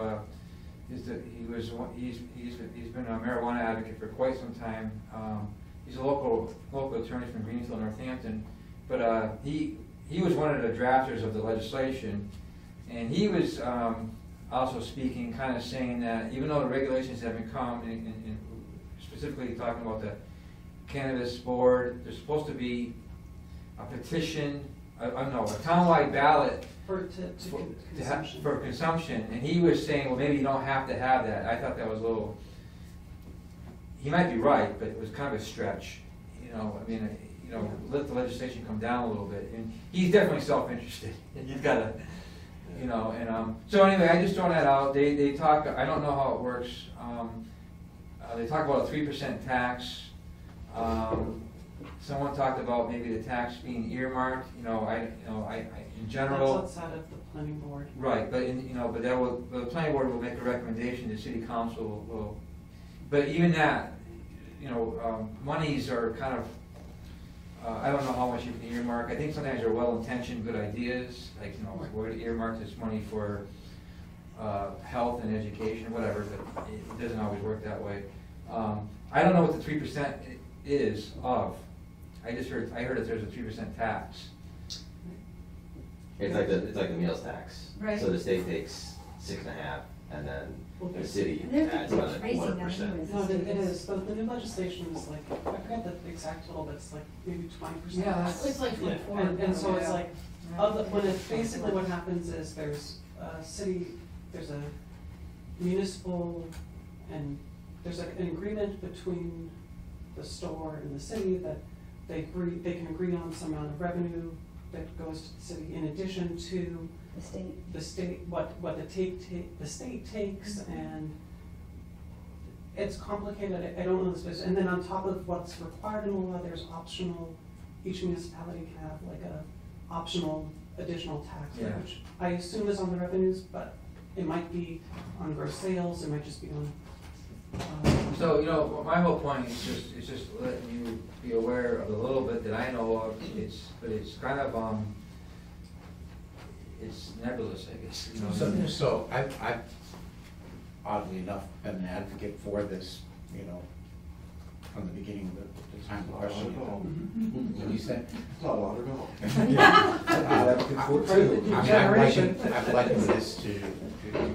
he's been a marijuana advocate for quite some time. He's a local attorney from Greenfield, Northampton, but he was one of the drafters of the legislation, and he was also speaking, kind of saying that even though the regulations haven't come, and specifically talking about the cannabis board, there's supposed to be a petition, a townwide ballot For consumption. for consumption, and he was saying, well, maybe you don't have to have that. I thought that was a little, he might be right, but it was kind of a stretch. Let the legislation come down a little bit, and he's definitely self-interested, and you've got to, so anyway, I just throw that out. They talk, I don't know how it works, they talk about a 3% tax. Someone talked about maybe the tax being earmarked. In general. That's outside of the planning board. Right, but the planning board will make a recommendation. The city council will. But even that, monies are kind of. I don't know how much you can earmark. I think sometimes they're well-intentioned, good ideas. We're going to earmark this money for health and education, whatever. But it doesn't always work that way. I don't know what the 3% is of. I heard that there's a 3% tax. It's like the meals tax. Right. So the state takes 6.5, and then the city They're adds another raising that 1%. anyways. No, it is, but the new legislation is like, I forget the exact total, but it's like maybe 20%. Yeah, that's- It's like Yeah. 4. And so it's Yeah. like, basically what happens is there's a municipal, and there's an agreement between the store and the city that they can agree on some amount of revenue that goes to the city in addition to The state. what the state takes, and it's complicated. I don't know the space. And then on top of what's required in the law, there's optional. Each municipality can have like a optional additional tax, Yeah. which I assume is on the revenues, but it might be on gross sales. It might just be on. So, my whole point is just letting you be aware of the little bit that I know of. But it's kind of it's nebulous, I guess. So I've oddly enough been an advocate for this, from the beginning of the time of the question. What you said? Not long ago. I'd like this to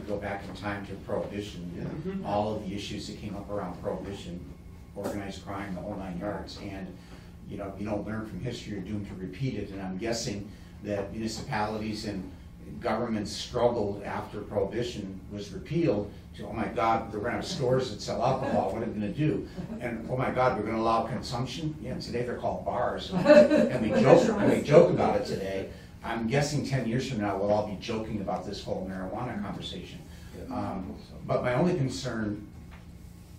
go back in time to Prohibition, Yeah. all of the issues that came up around Prohibition, organized crime, the whole 9 yards, and you don't learn from history, you're doomed to repeat it. And I'm guessing that municipalities and governments struggled after Prohibition was repealed to, oh my God, we're gonna have stores that sell alcohol, what are we gonna do? And oh my God, we're gonna allow consumption? Yeah, today they're called bars. And we joke about it today. I'm guessing 10 years from now, we'll all be joking about this whole marijuana conversation. But my only concern,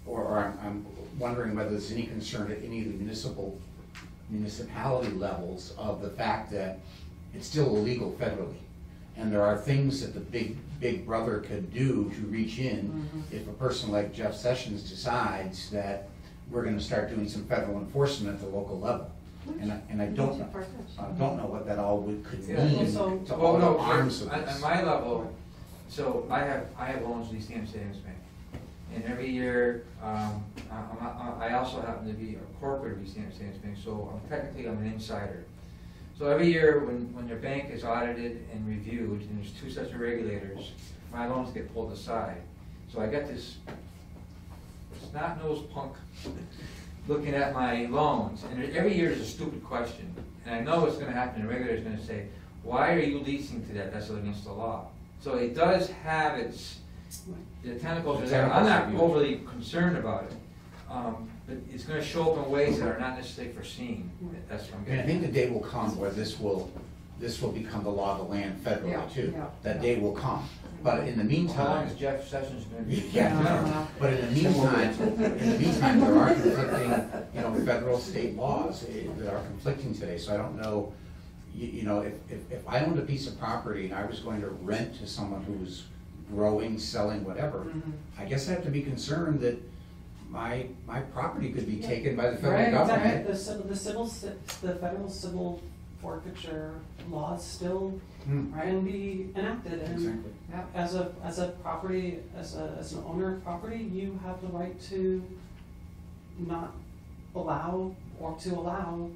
or I'm wondering whether there's any concern at any of the municipality levels of the fact that it's still illegal federally. And there are things that the big brother could do to reach in if a person like Jeff Sessions decides that we're gonna start doing some federal enforcement at the local level. And I don't know what that all could mean to all the arms of this. On my level, so I have loans with Easthampton Savings Bank, and every year, I also happen to be a corporate of Easthampton Savings Bank, so technically I'm an insider. So every year when your bank is audited and reviewed, and there's 2 sets of regulators, my loans get pulled aside. So I got this snot-nosed punk looking at my loans, and every year there's a stupid question, and I know what's going to happen. The regulator's going to say, "Why are you leasing to that? That's against the law." So it does have the tentacles are there. I'm not overly concerned about it, but it's going to show up in ways that are not necessarily foreseen. That's what I'm And I getting. think the day will come where this will become the law of the land federally Yeah, too. yeah, That yeah. day will come. But in the How long meantime, is Jeff Sessions gonna be? yeah, no, but in the meantime, there are conflicting, federal, state laws that are conflicting today, so I don't know, if I owned a piece of property and I was going to rent to someone who was growing, selling, whatever, I guess I have to be concerned that my property could be taken by the federal Right, government. The federal civil forfeiture laws still Hmm. can be enacted, and Exactly. as a property, as an owner of property, you have the right to not allow or to allow,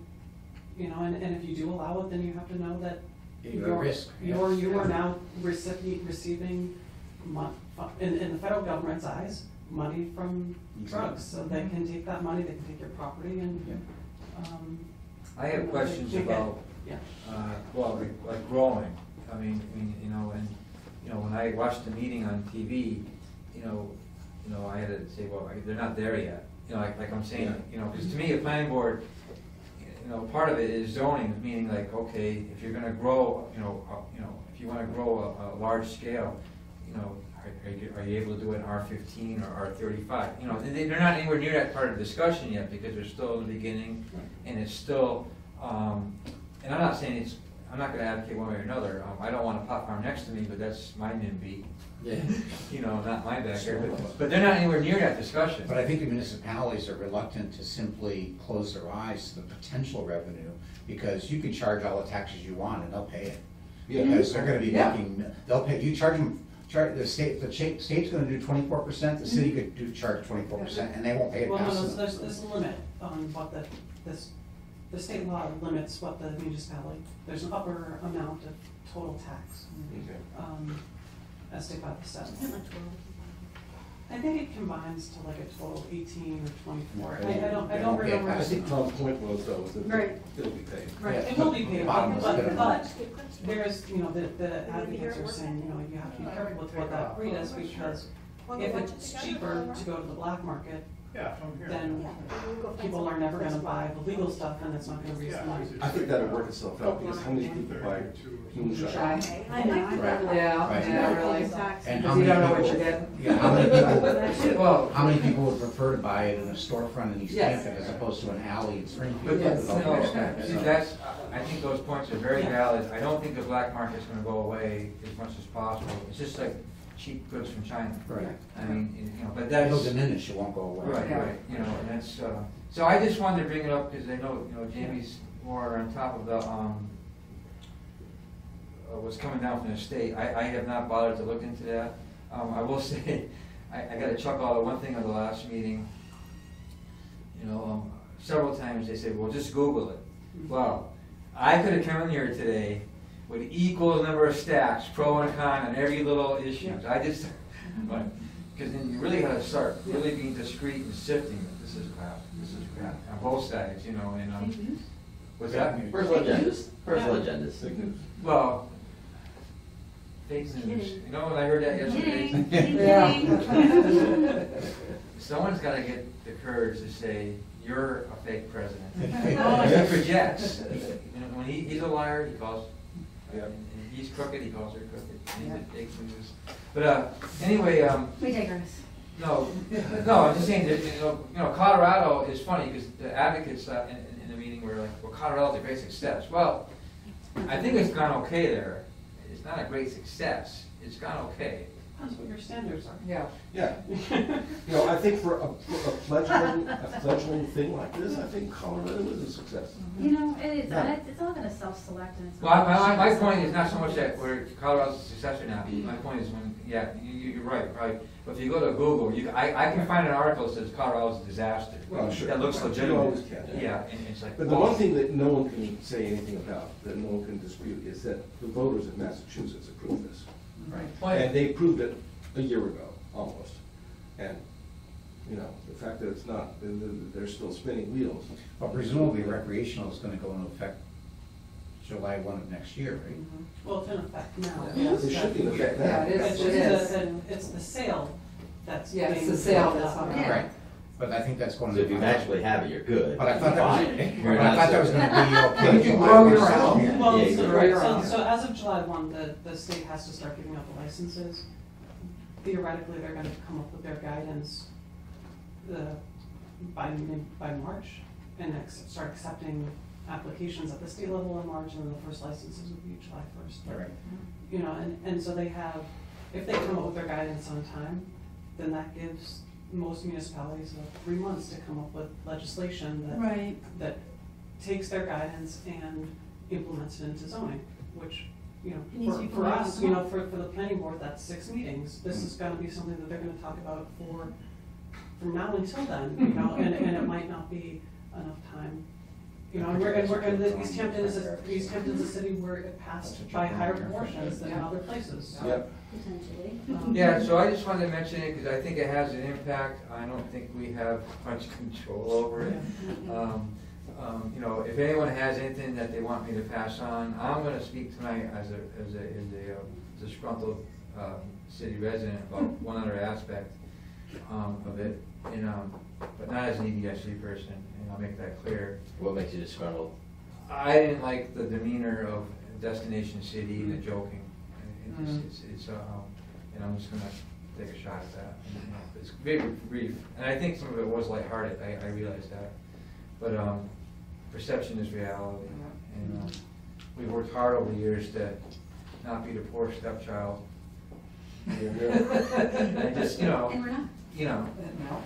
and if you do allow it, then you have to know that You have a risk. you are now receiving in the federal government's eyes, money from drugs, so they can take that money, they can take your property and, I have questions about, yeah. well, like growing. I mean, when I watched the meeting on TV, I had to say, well, they're not there yet. Like I'm saying, because to me, a planning board, part of it is zoning, meaning like, okay, if you're gonna grow, if you wanna grow a large scale, are you able to do it in R15 or R35? They're not anywhere near that part of the discussion yet because they're still in the beginning, and it's still, and I'm not saying I'm not gonna advocate one way or another. I don't want a pot farm next to me, but that's my NIMBY. Yeah. Not my backyard, but they're not anywhere near that discussion. But I think the municipalities are reluctant to simply close their eyes to the potential revenue, because you can charge all the taxes you want and they'll pay it. Yeah. Because they're gonna be Yeah. they'll pay, you charge them, the state's gonna do 24%, the city could charge 24%, and they won't pay it Well, past no, them. there's a limit on what the state law limits what the municipality, there's an upper amount of total tax, as stated by the state. I think it combines to like a total 18 or 24. Okay. I don't They won't pay it remember. I think Tom's point was though, is that Right. it'll be paid. Right, Yeah. it will be paid, Bottom is good but there's, the advocates are saying, you have to be careful with what that rate is, because if it's cheaper to go to the black market, then people are never gonna buy the legal stuff, and it's not gonna raise the money. I think that'll work itself out, because how many people buy moonshine? Right. Yeah, really. And Because how you many don't know what people- you're getting. Yeah, Well, how many people would prefer to buy it in a storefront in East Yes. Hampton as opposed to an alley in Springfield? but Yes. with all due respect, see, so. I think those points are very Yeah. valid. I don't think the black market's gonna go away as much as possible. It's just like cheap goods from China. Right. I mean, but It'll that's. diminish, it won't go away. Right, right, and that's, so I just wanted to bring it up, because I know, Jamie's more on top of the, what's coming down from the state. I have not bothered to look into that. I will say, I got a chuckle out of one thing at the last meeting. Several times they said, well, just Google it. Well, I could have come in here today with equal number of stacks, pro and con, on every little issue. I just, because then you really gotta start really being discreet and sifting it. This is crap, on both sides, and, what's that? Personal agendas, personal agendas. Fake news. Well, fake news. You know when I heard that yesterday? Yeah. Someone's gotta get the courage to say, you're a fake president. He projects. When he's a liar, he calls, Yeah. and he's crooked, he calls her crooked. He's a fake news. But anyway, We digress. no, I'm just saying that, Colorado is funny because the advocates in the meeting were like, well, Colorado's a great success. Well, I think it's gone okay there. It's not a great success. It's gone okay. Depends what your standards are. Yeah. Yeah. I think for a fledgling thing like this, I think Colorado is a success. It's Yeah. it's all gonna self-select and it's. Well, my point is not so much that where Colorado's a success or not. My point is when, you're right, probably. But if you go to Google, I can find an article that says Colorado's a disaster. Well, sure. That looks You legitimate. always can. Yeah, and it's like. But the one thing that no one can say anything about, that no one can dispute, is that the voters of Massachusetts approved this. Right. And they approved it a year ago, almost. And, the fact that it's not, they're still spinning wheels. Well, presumably recreational is gonna go into effect July 1 of next year, right? Well, it's in effect now. Yeah, it should be in effect now. Yeah, it It's is. just it's the sale that's Yeah, it's being the sale brought that's up. on. Yeah. Right, but I think that's going So to. if you magically have it, you're good. But I thought that was, Fine. but I thought that was gonna be okay. You can grow your own. Well, Yeah, so, you're right. so as of July 1, the state has to start giving out the licenses, theoretically, they're gonna come up with their guidance by March, and start accepting applications at the state level in March, and then the first licenses would be July 1st. All right. You know, and so they have, if they come up with their guidance on time, then that gives most municipalities 3 months to come up with legislation that takes their guidance and implements it into zoning, which, you It needs to know, be for promoted us, as you well. know, for the planning board, that's 6 meetings. This is gonna be something that they're gonna talk about from now until then, you know, and it might not be enough time. You know, and Easthampton's a city where it passed by higher proportions than other places. So, Yep. Potentially. Yeah, so I just wanted to mention it because I think it has an impact. I don't think we have much control over it. You know, if anyone has anything that they want me to pass on, I'm gonna speak tonight as a disgruntled city resident about one other aspect of it, and but not as an EDIC person, and I'll make that clear. What makes you disgruntled? I didn't like the demeanor of Destination City and the joking. It's and I'm just gonna take a shot at that. You know, it's very brief, and I think some of it was lighthearted. I realize that, but perception is reality, and we worked hard over the years to not be the poor stepchild. I just, And we're not.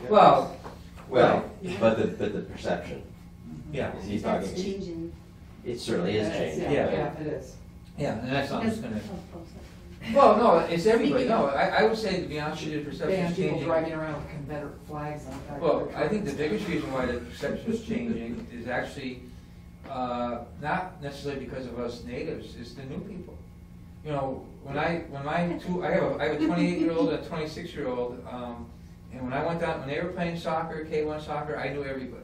Well, But the perception, yeah, he's That's talking, changing. it certainly is changing. Yeah. It is. yeah, and that's not just gonna. Because- Well, no, it's everybody. No, I would say, to be honest with you, the perception Band is people changing. driving around with Confederate flags on the back of Well, their I think the trucks. biggest reason why the perception is changing is actually not necessarily because of us natives, it's the new people. You know, when I have a 28-year-old and a 26-year-old, and when I went down, when they were playing soccer, K1 soccer, I knew everybody.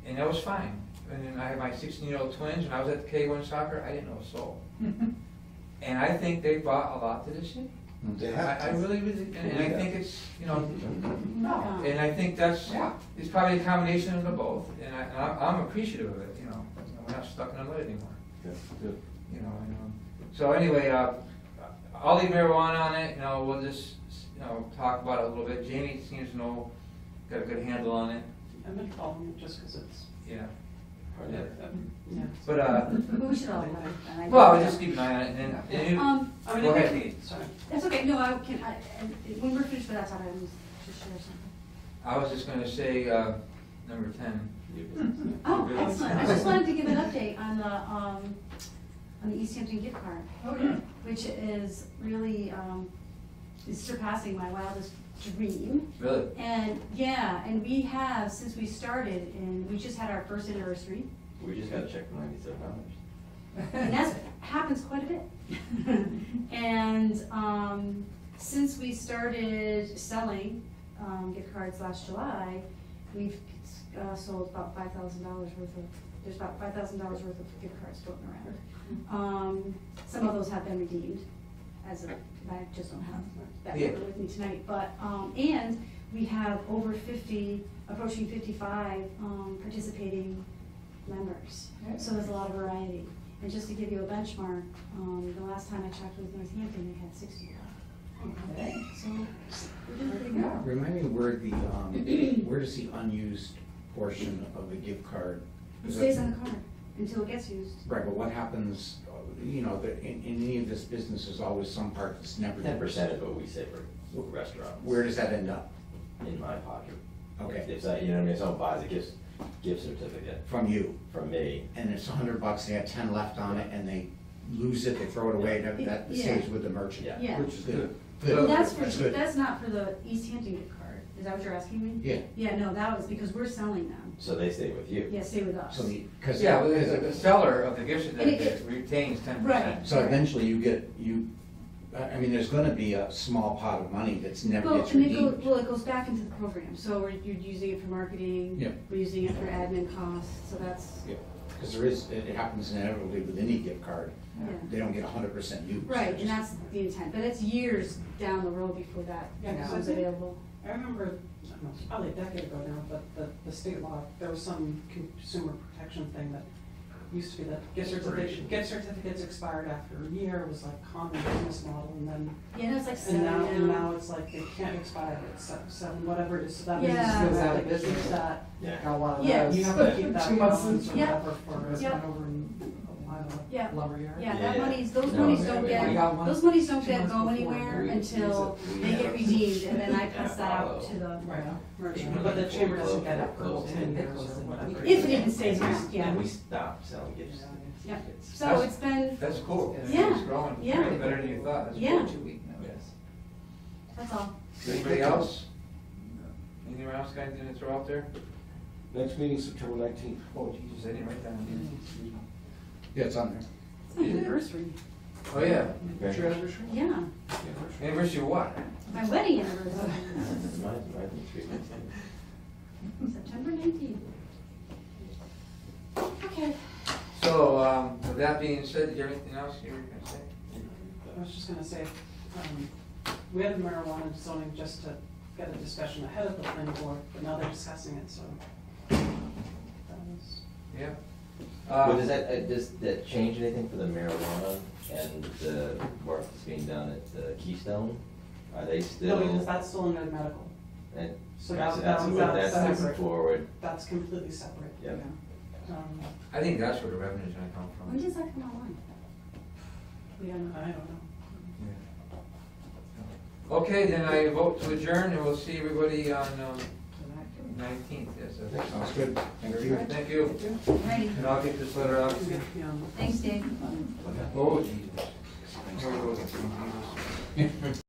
And that was fine. And then I had my 16-year-old twins, and I was at the K1 soccer, I didn't know a soul. And I think they brought a lot to the city. They I have. really, and I think it's, you know, No. and I think that's, Yeah. it's probably a combination of the both, and I'm appreciative of it, you know, we're not stuck in the mud anymore, Good, good. you know, so anyway, I'll leave marijuana on it, you know, we'll just, you know, talk about it a little bit. Jamie seems to know, got a good handle on it, I've been following it just because it's, yeah. yeah. But, But we should all have it. well, just keep an eye on it, and then, I mean, go I ahead, think- Pete. Sorry. That's okay, no, when we're finished with that, I was just share something. I was just gonna say, number 10. Oh, excellent, I just wanted to give an update on the Easthampton gift card. Which is really, is surpassing my wildest dream. Really? And, yeah, and we have, since we started, and we just had our first anniversary, We just got a check for $97. and that happens quite a bit. And since we started selling gift cards last July, we've sold about $5,000 worth of, there's about $5,000 worth of gift cards floating around. Some of those have been redeemed, as of, I just don't have that Yeah. number with me tonight, but, and we have over 50, approaching 55 participating members. So there's a lot of variety. And just to give you a benchmark, the last time I checked with Northampton, they had 60. So we're doing pretty good. Remind me where does the unused portion of the gift card? It stays on the card until it gets used. Right, but what happens, you know, in any of this business, there's always some part that's never. 10% is what we say for restaurants. Where does that end up? In my pocket. Okay. If that, you know what I mean, if someone buys a gift certificate From you? from me, And it's $100, they had 10 left on it, and they lose it, they throw it away, that Yeah. stays with the merchant. Yeah. Yeah. Which is good. So- And that's That's good. that's not for the Easthampton gift card. Is that what you're asking me? Yeah. Yeah, no, that was because we're selling them. so they stay with you. Yeah, stay with us. So because. Yeah, well, the seller of the gift certificate retains 10%. Right. So eventually I mean, there's gonna be a small pot of money that's never Well, gets and redeemed. it goes back into the program. So you're using it for marketing. Yeah. We're using it for admin costs. So that's Yeah, because it happens inevitably with any gift card, yeah. they don't get 100% use. Right, and that's the intent. But it's years down the road before that Yeah, 'cause I becomes think- available. I remember, I don't know, it's probably a decade ago now, but the state law, there was some consumer protection thing that used to be that gift certificates expired after a year, it was like common business model, and then, Yeah, no, it's like and now, seven and now. now it's like they can't expire at seven, whatever it is, so that Yeah. business Goes goes out out of of business. business, that, Yeah. Got a lot of Yeah. those. you have to keep that 2 months balance or Yeah. whatever for, This Yeah. one over in, I don't know, Yeah. Lumberyard. Yeah, Yeah. that money's, those No, monies yeah, don't we- get, I got one those monies don't 2 get months go before. anywhere We- until we they have get a- redeemed, and then I Yeah, pass that out follow. to the, right, but the chamber doesn't get it for Close. 10 years or whatever. if it even stays around, yeah. And we stopped selling gift certificates. Yeah. So it's been, That's cool. Yeah. It's growing Yeah. better than you thought. That's Yeah. cool. Yes. that's all. Anybody else? Anyone else got anything to throw out there? Next meeting, September 19th. Oh, Jesus, I didn't write that one. Yeah, it's on there. It's my anniversary. Oh, yeah. What's your anniversary? Yeah, Anniversary of what? my wedding anniversary, Mine's 3/19. September 19th. Okay. So, with that being said, did you have anything else you were gonna say? I was just gonna say, we had marijuana zoning just to get a discussion ahead of the planning board, but now they're discussing it, so. That was, Yeah. Well, does that change anything for the marijuana and the work that's being done at the Keystone? Are they still? no, because that's still in their medical, And, so that's that's moving separate. forward. That's completely separate. Yep. I think that's where the revenue's gonna come When from. does that come online? We don't know. I don't know. Okay, then I vote to adjourn, and we'll see everybody on 19th, yes. I think so. Sounds good. Thank you. Thank you. Ready. And I'll get this letter out. Yeah. Thanks, Dave. Oh, Jesus.